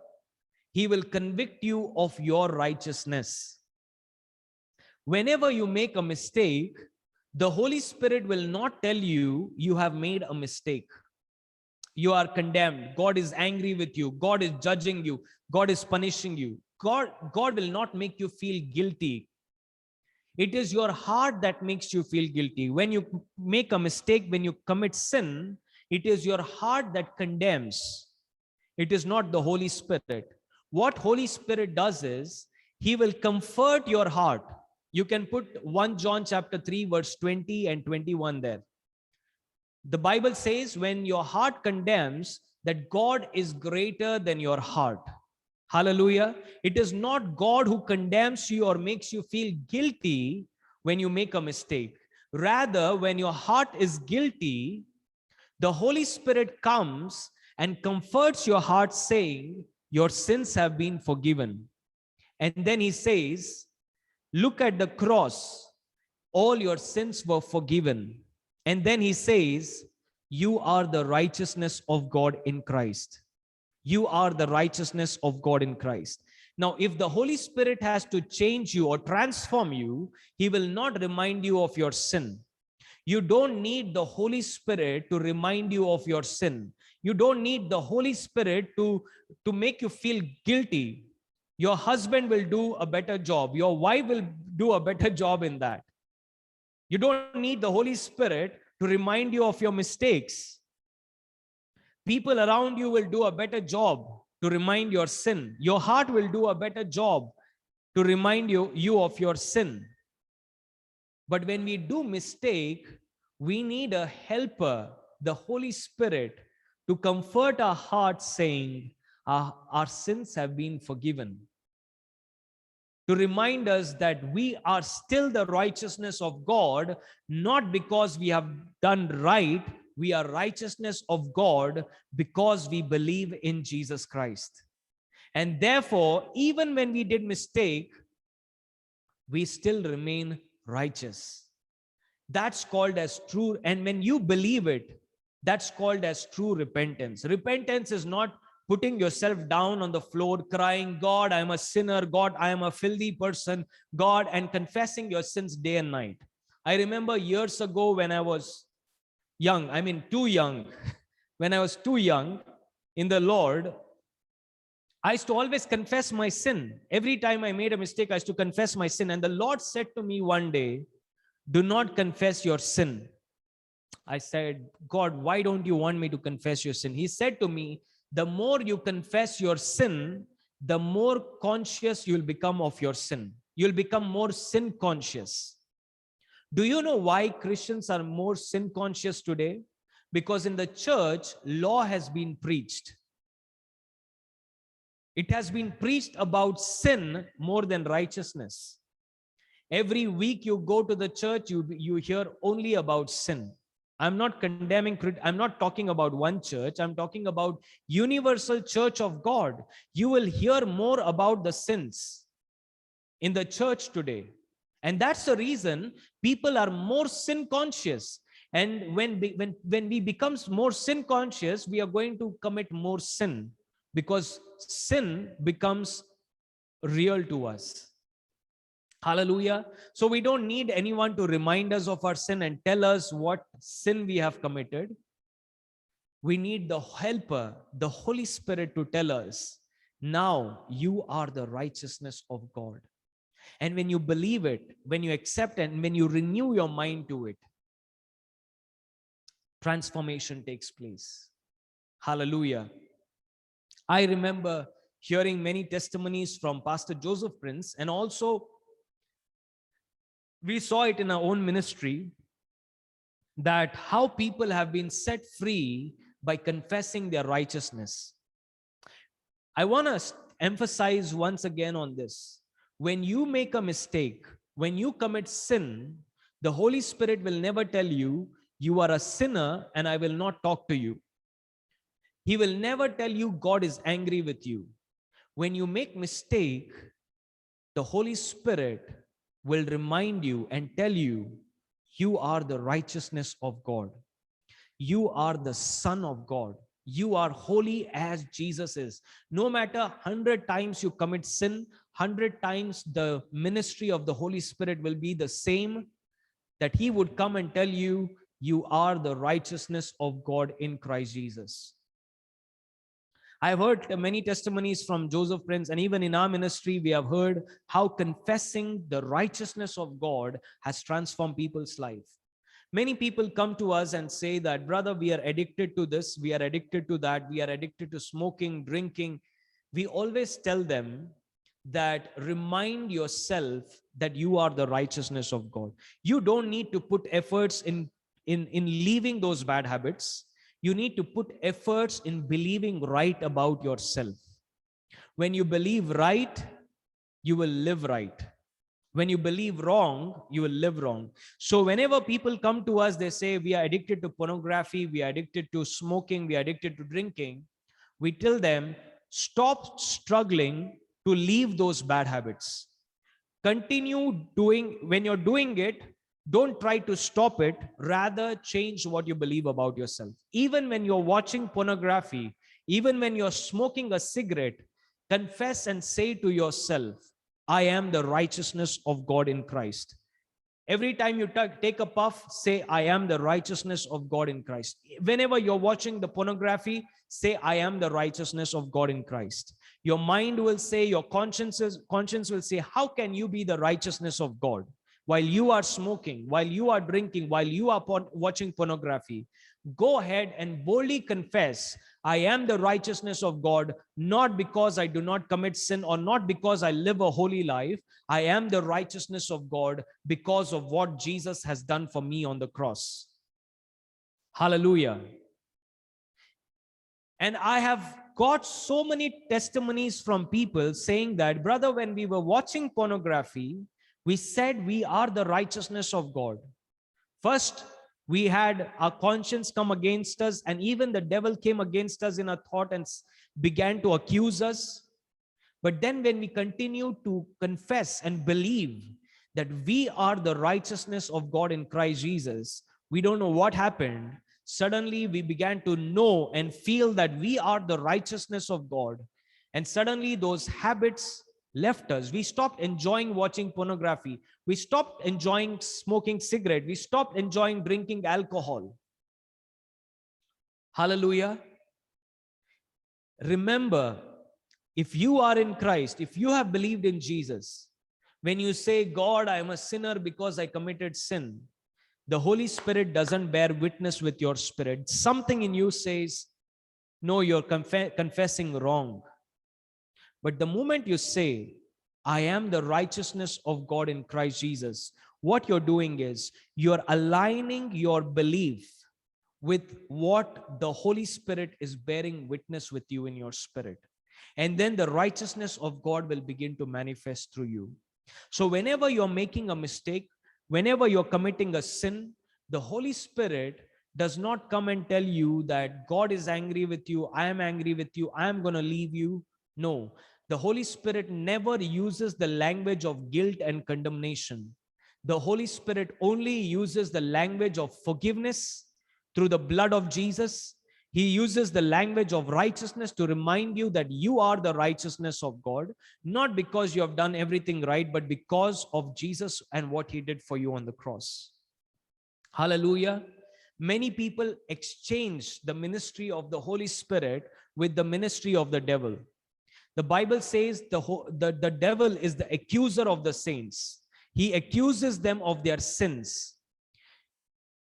he will convict you of your righteousness. Whenever you make a mistake, the Holy Spirit will not tell you you have made a mistake. You are condemned. God is angry with you. God is judging you. God is punishing you. God will not make you feel guilty. It is your heart that makes you feel guilty. When you make a mistake, when you commit sin, it is your heart that condemns. It is not the Holy Spirit. What Holy Spirit does is, he will comfort your heart. You can put 1 John chapter 3 verse 20 and 21 there. The Bible says when your heart condemns, that God is greater than your heart. Hallelujah. It is not God who condemns you or makes you feel guilty when you make a mistake. Rather, when your heart is guilty, the Holy Spirit comes and comforts your heart, saying, your sins have been forgiven. And then he says, look at the cross. All your sins were forgiven. And then he says, you are the righteousness of God in Christ. You are the righteousness of God in Christ. Now, if the Holy Spirit has to change you or transform you, he will not remind you of your sin. You don't need the Holy Spirit to remind you of your sin. You don't need the Holy Spirit to make you feel guilty. Your husband will do a better job. Your wife will do a better job in that. You don't need the Holy Spirit to remind you of your mistakes. People around you will do a better job to remind your sin. Your heart will do a better job to remind you of your sin. But when we do mistake, we need a helper, the Holy Spirit, to comfort our hearts, saying, our sins have been forgiven. To remind us that we are still the righteousness of God, not because we have done right. We are righteousness of God because we believe in Jesus Christ. And therefore, even when we did mistake, we still remain righteous. That's called as true. And when you believe it, that's called as true repentance. Repentance is not putting yourself down on the floor, crying, God, I am a sinner. God, I am a filthy person. God, and confessing your sins day and night. I remember years ago when I was young, I mean, too young, when I was too young in the Lord, I used to always confess my sin. Every time I made a mistake, I used to confess my sin. And the Lord said to me one day, do not confess your sin. I said, God, why don't you want me to confess your sin? He said to me, the more you confess your sin, the more conscious you'll become of your sin. You'll become more sin conscious. Do you know why Christians are more sin conscious today? Because in the church, law has been preached. It has been preached about sin more than righteousness. Every week you go to the church, you hear only about sin. I'm not condemning, I'm not talking about one church. I'm talking about universal church of God. You will hear more about the sins in the church today. And that's the reason people are more sin conscious. And when we become more sin conscious, we are going to commit more sin, because sin becomes real to us. Hallelujah. So we don't need anyone to remind us of our sin and tell us what sin we have committed. We need the helper, the Holy Spirit, to tell us, now you are the righteousness of God. And when you believe it, when you accept it, and when you renew your mind to it, transformation takes place. Hallelujah. I remember hearing many testimonies from Pastor Joseph Prince, and also we saw it in our own ministry, that how people have been set free by confessing their righteousness. I want to emphasize once again on this. When you make a mistake, when you commit sin, the Holy Spirit will never tell you, you are a sinner and I will not talk to you. He will never tell you God is angry with you. When you make mistake, the Holy Spirit will remind you and tell you, you are the righteousness of God. You are the Son of God. You are holy as Jesus is. No matter 100 times you commit sin, 100 times the ministry of the Holy Spirit will be the same, that He would come and tell you, you are the righteousness of God in Christ Jesus. I've heard many testimonies from Joseph Prince, and even in our ministry, we have heard how confessing the righteousness of God has transformed people's life. Many people come to us and say that, brother, we are addicted to this, we are addicted to that, we are addicted to smoking, drinking. We always tell them that remind yourself that you are the righteousness of God. You don't need to put efforts in leaving those bad habits. You need to put efforts in believing right about yourself. When you believe right, you will live right. When you believe wrong, you will live wrong. So whenever people come to us, they say, we are addicted to pornography, we are addicted to smoking, we are addicted to drinking. We tell them, stop struggling to leave those bad habits. Continue doing, when you're doing it, don't try to stop it. Rather, change what you believe about yourself. Even when you're watching pornography, even when you're smoking a cigarette, confess and say to yourself, I am the righteousness of God in Christ. Every time you take a puff, say, I am the righteousness of God in Christ. Whenever you're watching the pornography, say, I am the righteousness of God in Christ. Your mind will say, your conscience will say, how can you be the righteousness of God? While you are smoking, while you are drinking, while you are watching pornography, go ahead and boldly confess, I am the righteousness of God, not because I do not commit sin or not because I live a holy life. I am the righteousness of God because of what Jesus has done for me on the cross. Hallelujah. And I have got so many testimonies from people saying that, brother, when we were watching pornography, we said we are the righteousness of God. First, we had our conscience come against us, and even the devil came against us in a thought and began to accuse us. But then when we continue to confess and believe, that we are the righteousness of God in Christ Jesus. We don't know what happened. Suddenly we began to know and feel that we are the righteousness of God. And suddenly those habits left us. We stopped enjoying watching pornography. We stopped enjoying smoking cigarette. We stopped enjoying drinking alcohol. Hallelujah. Remember, if you are in Christ, if you have believed in Jesus, when you say, God, I am a sinner because I committed sin, the Holy Spirit doesn't bear witness with your spirit. Something in you says, no, you're confessing wrong. But the moment you say, I am the righteousness of God in Christ Jesus, what you're doing is you're aligning your belief with what the Holy Spirit is bearing witness with you in your spirit. And then the righteousness of God will begin to manifest through you. So whenever you're making a mistake, whenever you're committing a sin, the Holy Spirit does not come and tell you that God is angry with you, I am angry with you, I am going to leave you. No, the Holy Spirit never uses the language of guilt and condemnation. The Holy Spirit only uses the language of forgiveness through the blood of Jesus. He uses the language of righteousness to remind you that you are the righteousness of God, not because you have done everything right, but because of Jesus and what he did for you on the cross. Hallelujah. Many people exchange the ministry of the Holy Spirit with the ministry of the devil. The Bible says the devil is the accuser of the saints. He accuses them of their sins.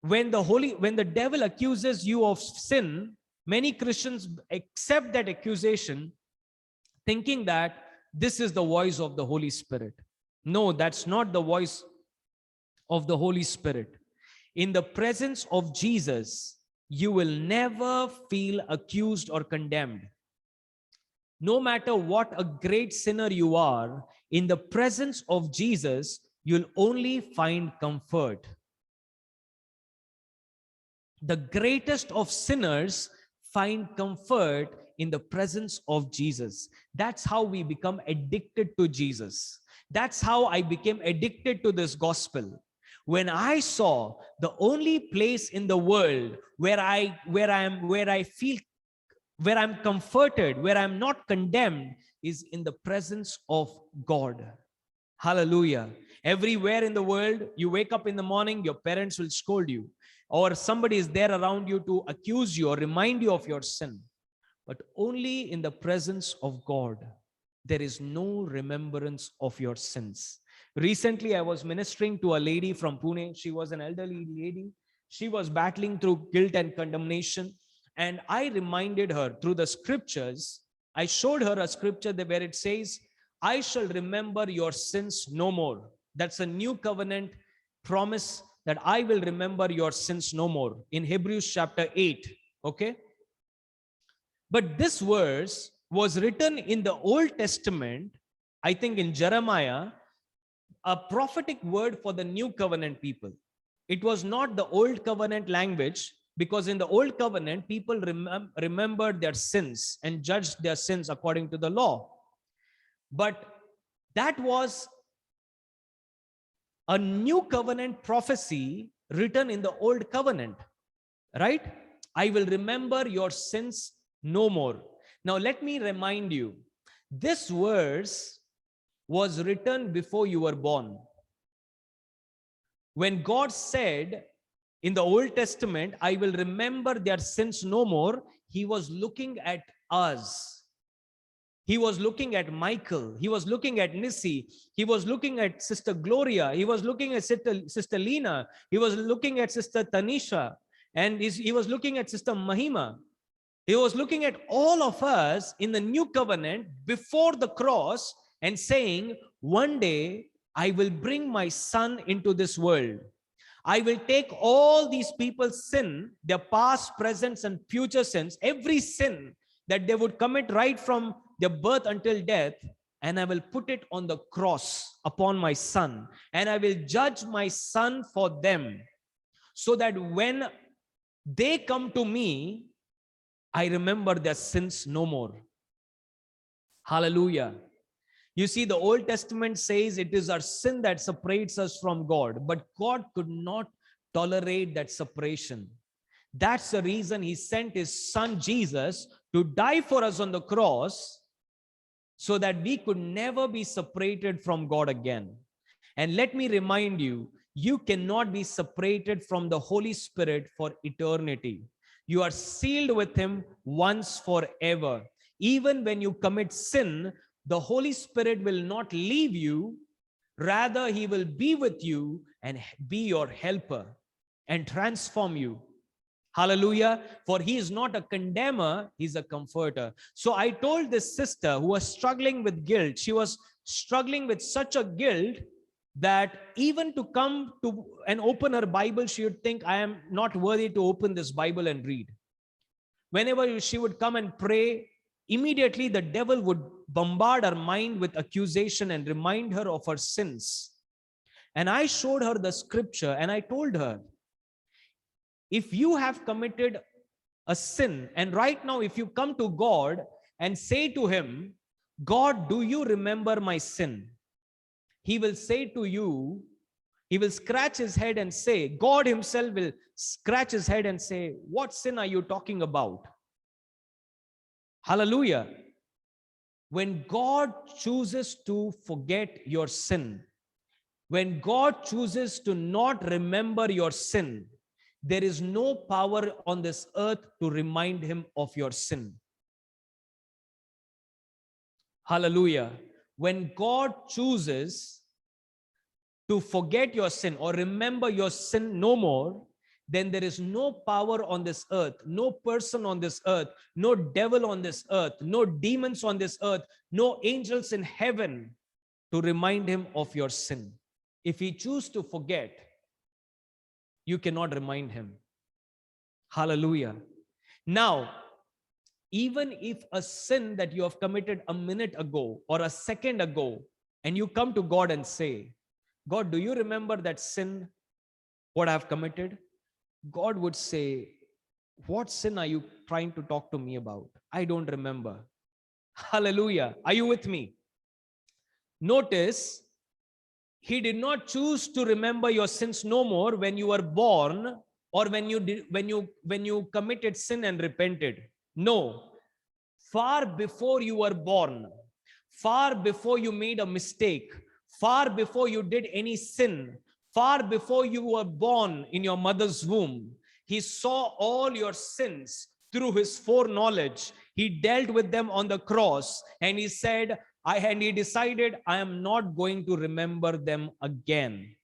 When the devil accuses you of sin, many Christians accept that accusation, thinking that this is the voice of the Holy Spirit. No, that's not the voice of the Holy Spirit. In the presence of Jesus, you will never feel accused or condemned. No matter what a great sinner you are, in the presence of Jesus, you'll only find comfort. The greatest of sinners find comfort in the presence of Jesus. That's how we become addicted to Jesus. That's how I became addicted to this gospel. When I saw the only place in the world where I'm comforted, where I'm not condemned, is in the presence of God. Hallelujah. Everywhere in the world, you wake up in the morning, your parents will scold you, or somebody is there around you to accuse you or remind you of your sin. But only in the presence of God, there is no remembrance of your sins. Recently, I was ministering to a lady from Pune. She was an elderly lady. She was battling through guilt and condemnation. And I reminded her through the scriptures. I showed her a scripture where it says, I shall remember your sins no more. That's a new covenant promise, that I will remember your sins no more, in Hebrews chapter 8. Okay. But this verse was written in the Old Testament, I think in Jeremiah, a prophetic word for the new covenant people. It was not the old covenant language, because in the old covenant, people remembered their sins and judged their sins according to the law. But that was a new covenant prophecy written in the old covenant, right? I will remember your sins no more. Now, let me remind you, this verse was written before you were born. When God said in the Old Testament, I will remember their sins no more, he was looking at us. He was looking at Michael. He was looking at Nisi. He was looking at Sister Gloria. He was looking at Sister Lena. He was looking at Sister Tanisha. And he was looking at Sister Mahima. He was looking at all of us in the new covenant before the cross and saying, one day I will bring my son into this world. I will take all these people's sin, their past, present, and future sins, every sin that they would commit right from their birth until death, and I will put it on the cross upon my son, and I will judge my son for them, so that when they come to me, I remember their sins no more. Hallelujah. You see, the Old Testament says it is our sin that separates us from God, but God could not tolerate that separation. That's the reason he sent his son Jesus to die for us on the cross, so that we could never be separated from God again. And let me remind you, you cannot be separated from the Holy Spirit for eternity. You are sealed with him once forever. Even when you commit sin, the Holy Spirit will not leave you. Rather, he will be with you and be your helper and transform you. Hallelujah. For he is not a condemner, he's a comforter. So I told this sister who was struggling with guilt, she was struggling with such a guilt that even to come to and open her Bible, she would think, I am not worthy to open this Bible and read. Whenever she would come and pray, immediately the devil would bombard her mind with accusation and remind her of her sins. And I showed her the scripture and I told her, if you have committed a sin, and right now, if you come to God and say to him, God, do you remember my sin? He will say to you, he will scratch his head and say, God himself will scratch his head and say, what sin are you talking about? Hallelujah. When God chooses to forget your sin, when God chooses to not remember your sin, there is no power on this earth to remind him of your sin. Hallelujah. When God chooses to forget your sin or remember your sin no more, then there is no power on this earth, no person on this earth, no devil on this earth, no demons on this earth, no angels in heaven to remind him of your sin. If he chooses to forget, you cannot remind him. Hallelujah. Now, even if a sin that you have committed a minute ago or a second ago, and you come to God and say, God, do you remember that sin, what I have committed? God would say, what sin are you trying to talk to me about? I don't remember. Hallelujah. Are you with me? Notice, he did not choose to remember your sins no more when you were born or when you committed sin and repented. No. Far before you were born, far before you made a mistake, far before you did any sin, far before you were born in your mother's womb, he saw all your sins through his foreknowledge. He dealt with them on the cross and he said, and he decided, I am not going to remember them again.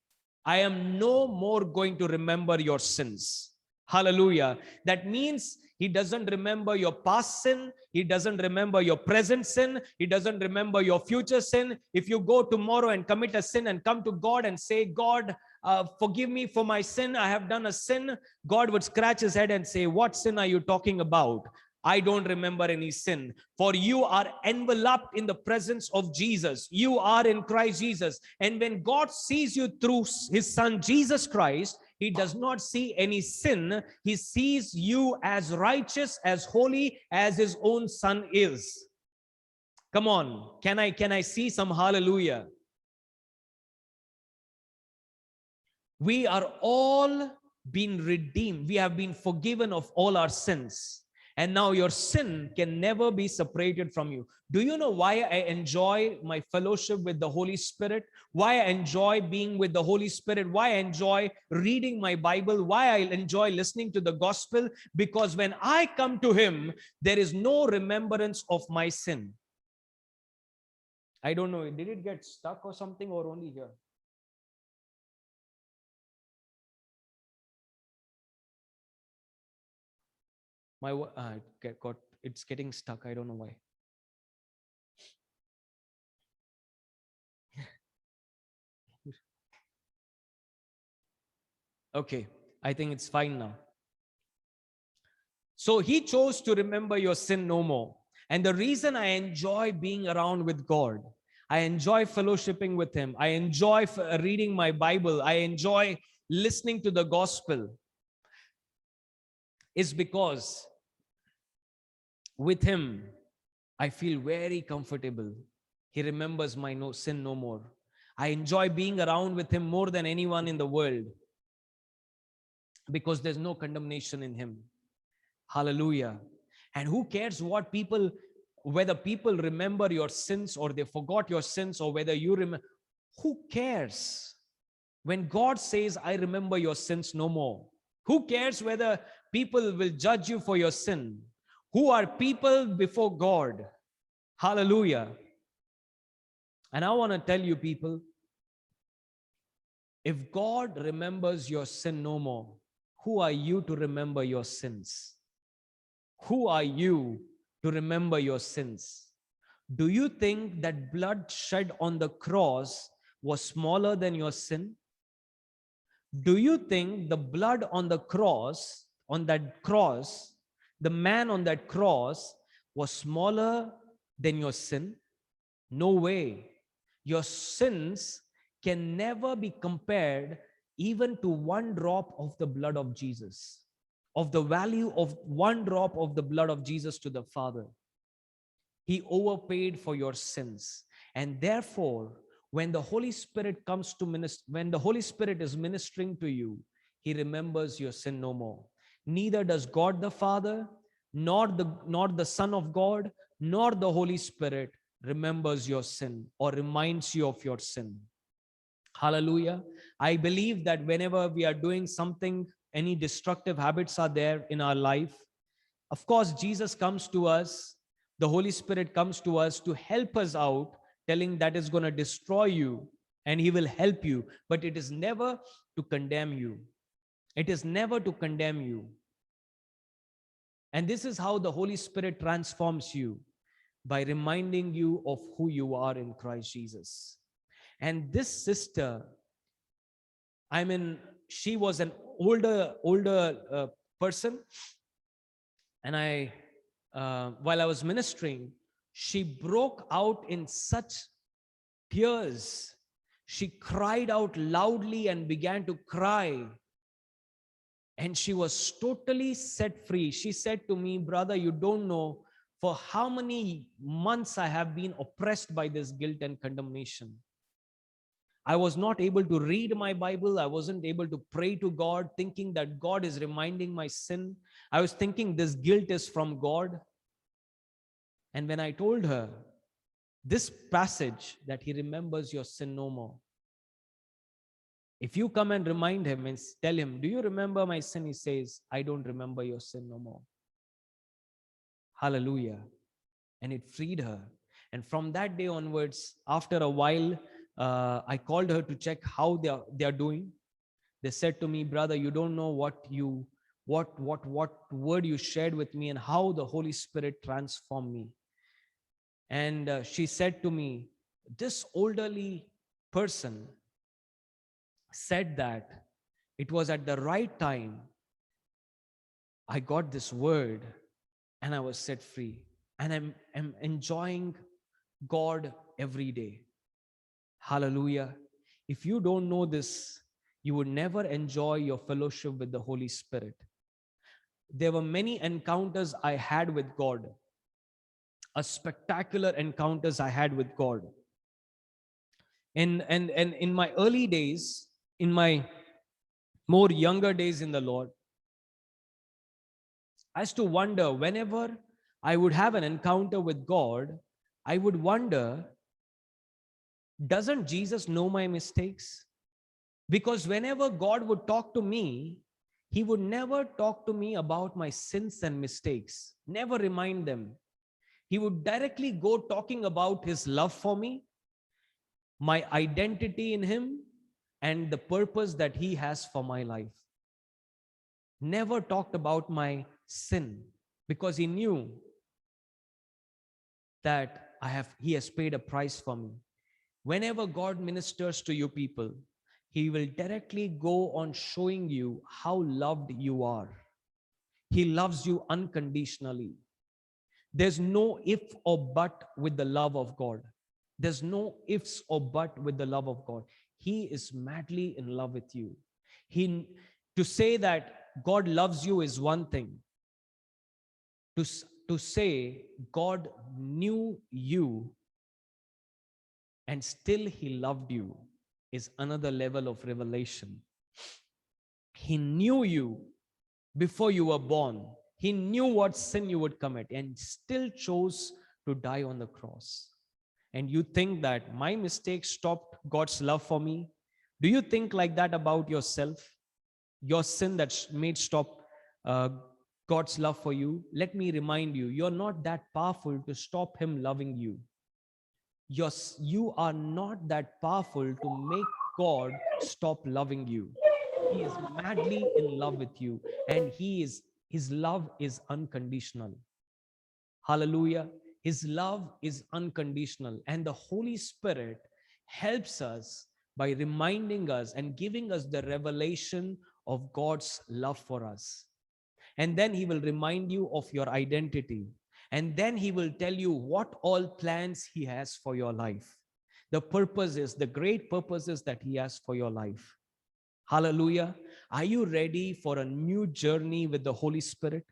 I am no more going to remember your sins. Hallelujah. That means he doesn't remember your past sin. He doesn't remember your present sin. He doesn't remember your future sin. If you go tomorrow and commit a sin and come to God and say, God, forgive me for my sin, I have done a sin, God would scratch his head and say, what sin are you talking about? I don't remember any sin. For you are enveloped in the presence of Jesus. You are in Christ Jesus. And when God sees you through his son Jesus Christ, he does not see any sin. He sees you as righteous, as holy as his own son is. Come on. Can I see some hallelujah? We are all been redeemed. We have been forgiven of all our sins. And now your sin can never be separated from you. Do you know why I enjoy my fellowship with the Holy Spirit? Why I enjoy being with the Holy Spirit? Why I enjoy reading my Bible? Why I enjoy listening to the gospel? Because when I come to him, there is no remembrance of my sin. I don't know, did it get stuck or something, or only here? It's getting stuck. I don't know why. Okay, I think it's fine now. So he chose to remember your sin no more. And the reason I enjoy being around with God, I enjoy fellowshipping with him, I enjoy reading my Bible, I enjoy listening to the gospel, is because with him, I feel very comfortable. He remembers my sin no more. I enjoy being around with him more than anyone in the world because there's no condemnation in him. Hallelujah. And who cares what people, whether people remember your sins or they forgot your sins, or whether you remember, who cares? When God says, I remember your sins no more, who cares whether people will judge you for your sin? Who are people before God? Hallelujah. And I want to tell you, people, if God remembers your sin no more, who are you to remember your sins? Who are you to remember your sins? Do you think that blood shed on the cross was smaller than your sin? Do you think the blood on the cross, the man on that cross was smaller than your sin? No way. Your sins can never be compared even to one drop of the blood of Jesus, of the value of one drop of the blood of Jesus to the Father. He overpaid for your sins. And therefore, when the Holy Spirit comes to minister, when the Holy Spirit is ministering to you, he remembers your sin no more. Neither does God the Father, nor the Son of God, nor the Holy Spirit remembers your sin or reminds you of your sin. Hallelujah. I believe that whenever we are doing something, any destructive habits are there in our life, of course, Jesus comes to us, the Holy Spirit comes to us to help us out, telling that is going to destroy you and he will help you, but it is never to condemn you. It is never to condemn you. And this is how the Holy Spirit transforms you, by reminding you of who you are in Christ Jesus. And this sister, she was an older person, and while I was ministering, she broke out in such tears. She cried out loudly and began to cry. And she was totally set free. She said to me, brother, you don't know for how many months I have been oppressed by this guilt and condemnation. I was not able to read my Bible. I wasn't able to pray to God, thinking that God is reminding my sin. I was thinking this guilt is from God. And when I told her this passage, that he remembers your sin no more. If you come and remind him and tell him, do you remember my sin? He says, I don't remember your sin no more. Hallelujah. And it freed her. And from that day onwards, after a while, I called her to check how they are doing. They said to me, brother, you don't know what word you shared with me and how the Holy Spirit transformed me. And she said to me, this elderly person said that it was at the right time I got this word and I was set free. And I'm enjoying God every day. Hallelujah. If you don't know this, you would never enjoy your fellowship with the Holy Spirit. There were many encounters I had with God, a spectacular encounters I had with God. And in my early days, in my more younger days in the Lord, I used to wonder, whenever I would have an encounter with God, I would wonder, doesn't Jesus know my mistakes? Because whenever God would talk to me, he would never talk to me about my sins and mistakes, never remind them. He would directly go talking about his love for me, my identity in him, and the purpose that he has for my life. Never talked about my sin, because he knew that he has paid a price for me. Whenever God ministers to you people, he will directly go on showing you how loved you are. He loves you unconditionally. There's no if or but with the love of God. There's no ifs or but with the love of God. He is madly in love with you. To say that God loves you is one thing. To say God knew you and still he loved you is another level of revelation. He knew you before you were born. He knew what sin you would commit and still chose to die on the cross. And you think that my mistake stopped God's love for me? Do you think like that about yourself? Your sin that made stop uh, God's love for you? Let me remind you, you're not that powerful to stop him loving you. You are not that powerful to make God stop loving you. He is madly in love with you, and his love is unconditional. Hallelujah. His love is unconditional, and the Holy Spirit helps us by reminding us and giving us the revelation of God's love for us. And then he will remind you of your identity. And then he will tell you what all plans he has for your life. The purposes, the great purposes that he has for your life. Hallelujah. Are you ready for a new journey with the Holy Spirit?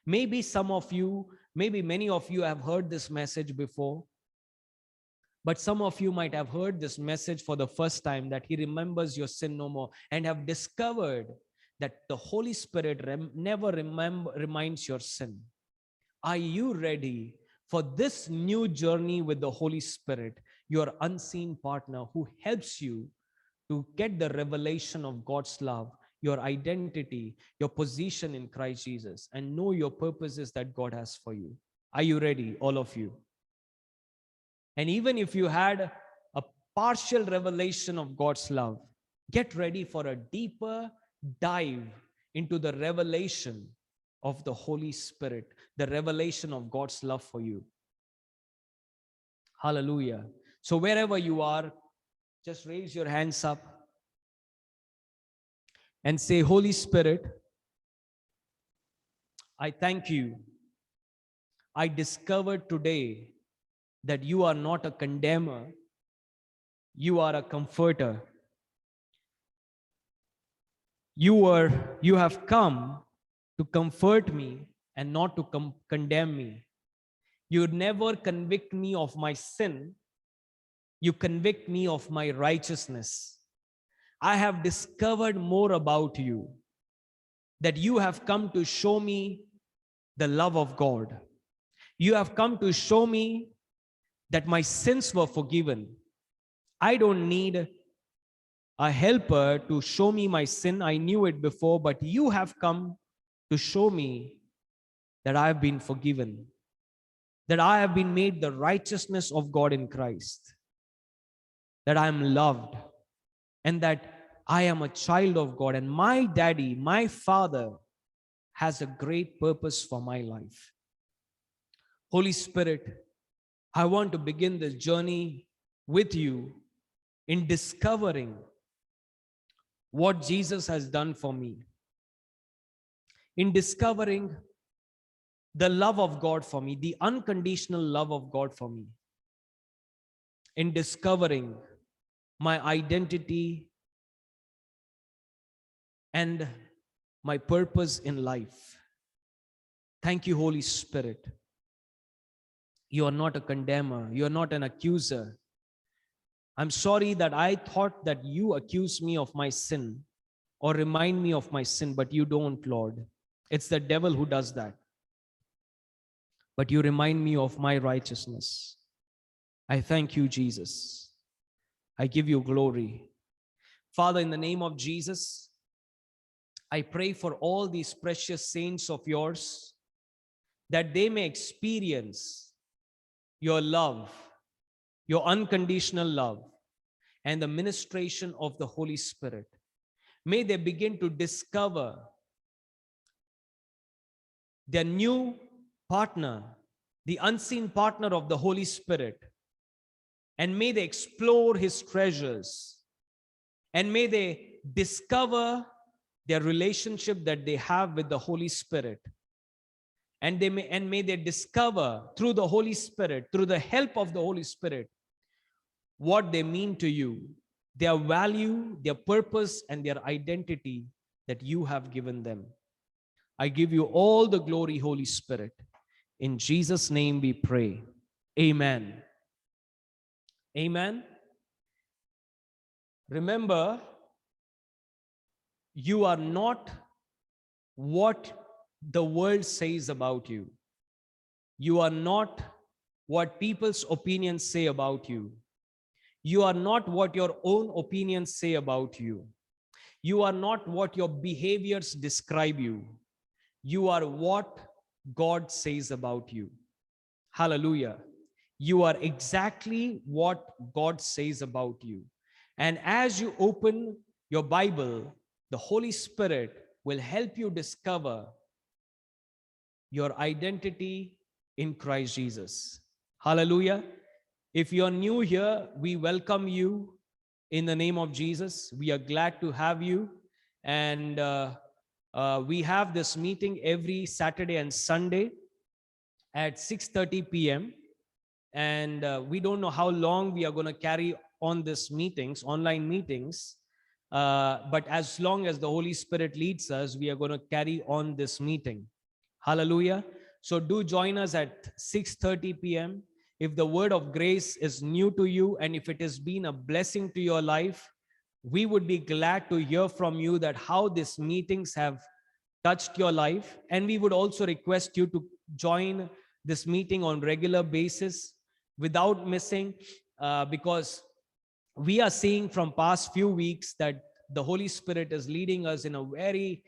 Maybe some of you, maybe many of you have heard this message before. But some of you might have heard this message for the first time, that he remembers your sin no more, and have discovered that the Holy Spirit never reminds your sin. Are you ready for this new journey with the Holy Spirit, your unseen partner who helps you to get the revelation of God's love, your identity, your position in Christ Jesus, and know your purposes that God has for you? Are you ready, all of you? And even if you had a partial revelation of God's love, get ready for a deeper dive into the revelation of the Holy Spirit, the revelation of God's love for you. Hallelujah. So wherever you are, just raise your hands up and say, Holy Spirit, I thank you. I discovered today that you are not a condemner, you are a comforter. You have come to comfort me and not to condemn me. You never convict me of my sin. You convict me of my righteousness. I have discovered more about you, that you have come to show me the love of God. You have come to show me that my sins were forgiven. I don't need a helper to show me my sin. I knew it before, but you have come to show me that I have been forgiven, that I have been made the righteousness of God in Christ, that I am loved, and that I am a child of God, and my daddy, my father, has a great purpose for my life. Holy Spirit, I want to begin this journey with you in discovering what Jesus has done for me, in discovering the love of God for me, the unconditional love of God for me, in discovering my identity and my purpose in life. Thank you, Holy Spirit. You are not a condemner. You are not an accuser. I'm sorry that I thought that you accuse me of my sin or remind me of my sin, but you don't, Lord. It's the devil who does that. But you remind me of my righteousness. I thank you, Jesus. I give you glory. Father, in the name of Jesus, I pray for all these precious saints of yours, that they may experience your love, your unconditional love, and the ministration of the Holy Spirit. May they begin to discover their new partner, the unseen partner of the Holy Spirit, and may they explore his treasures, and may they discover their relationship that they have with the Holy Spirit. And may they discover through the Holy Spirit, through the help of the Holy Spirit, what they mean to you, their value, their purpose, and their identity that you have given them. I give you all the glory, Holy Spirit. In Jesus' name we pray. Amen. Amen. Remember, you are not what the world says about you. You are not what people's opinions say about you. You are not what your own opinions say about you. You are not what your behaviors describe you. You are what God says about you. Hallelujah. You are exactly what God says about you. And as you open your Bible, the Holy Spirit will help you discover your identity in Christ Jesus. Hallelujah. If you're new here, we welcome you in the name of Jesus. We are glad to have you. And we have this meeting every Saturday and Sunday at 6:30 p.m. And we don't know how long we are going to carry on this meetings, online meetings. But as long as the Holy Spirit leads us, we are going to carry on this meeting. Hallelujah. So do join us at 6:30 p.m. If the word of grace is new to you and if it has been a blessing to your life, we would be glad to hear from you that how these meetings have touched your life. And we would also request you to join this meeting on regular basis without missing, because we are seeing from past few weeks that the Holy Spirit is leading us in a very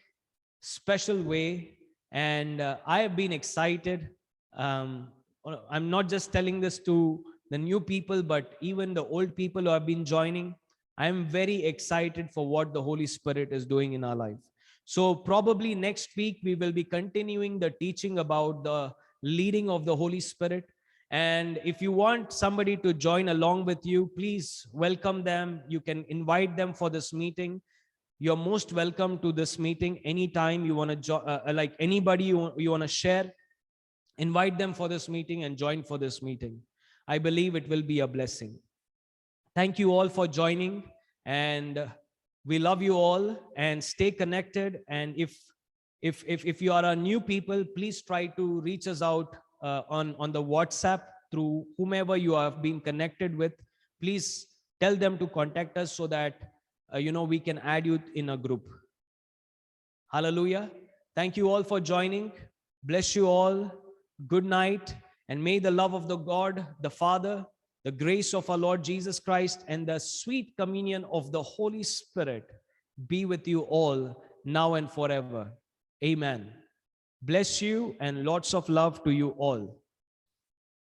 special way. And I have been excited. I'm not just telling this to the new people, but even the old people who have been joining. I'm very excited for what the Holy Spirit is doing in our life. So probably next week, we will be continuing the teaching about the leading of the Holy Spirit. And if you want somebody to join along with you, please welcome them. You can invite them for this meeting. You're most welcome to this meeting anytime you want to like anybody you want to share, invite them for this meeting and join for this meeting. I believe it will be a blessing. Thank you all for joining, and we love you all, and stay connected. And if you are a new people, please try to reach us out on the WhatsApp through whomever you have been connected with. Please tell them to contact us so that we can add you in a group. Hallelujah. Thank you all for joining. Bless you all. Good night. And may the love of the God, the Father, the grace of our Lord Jesus Christ, and the sweet communion of the Holy Spirit be with you all now and forever. Amen. Bless you and lots of love to you all.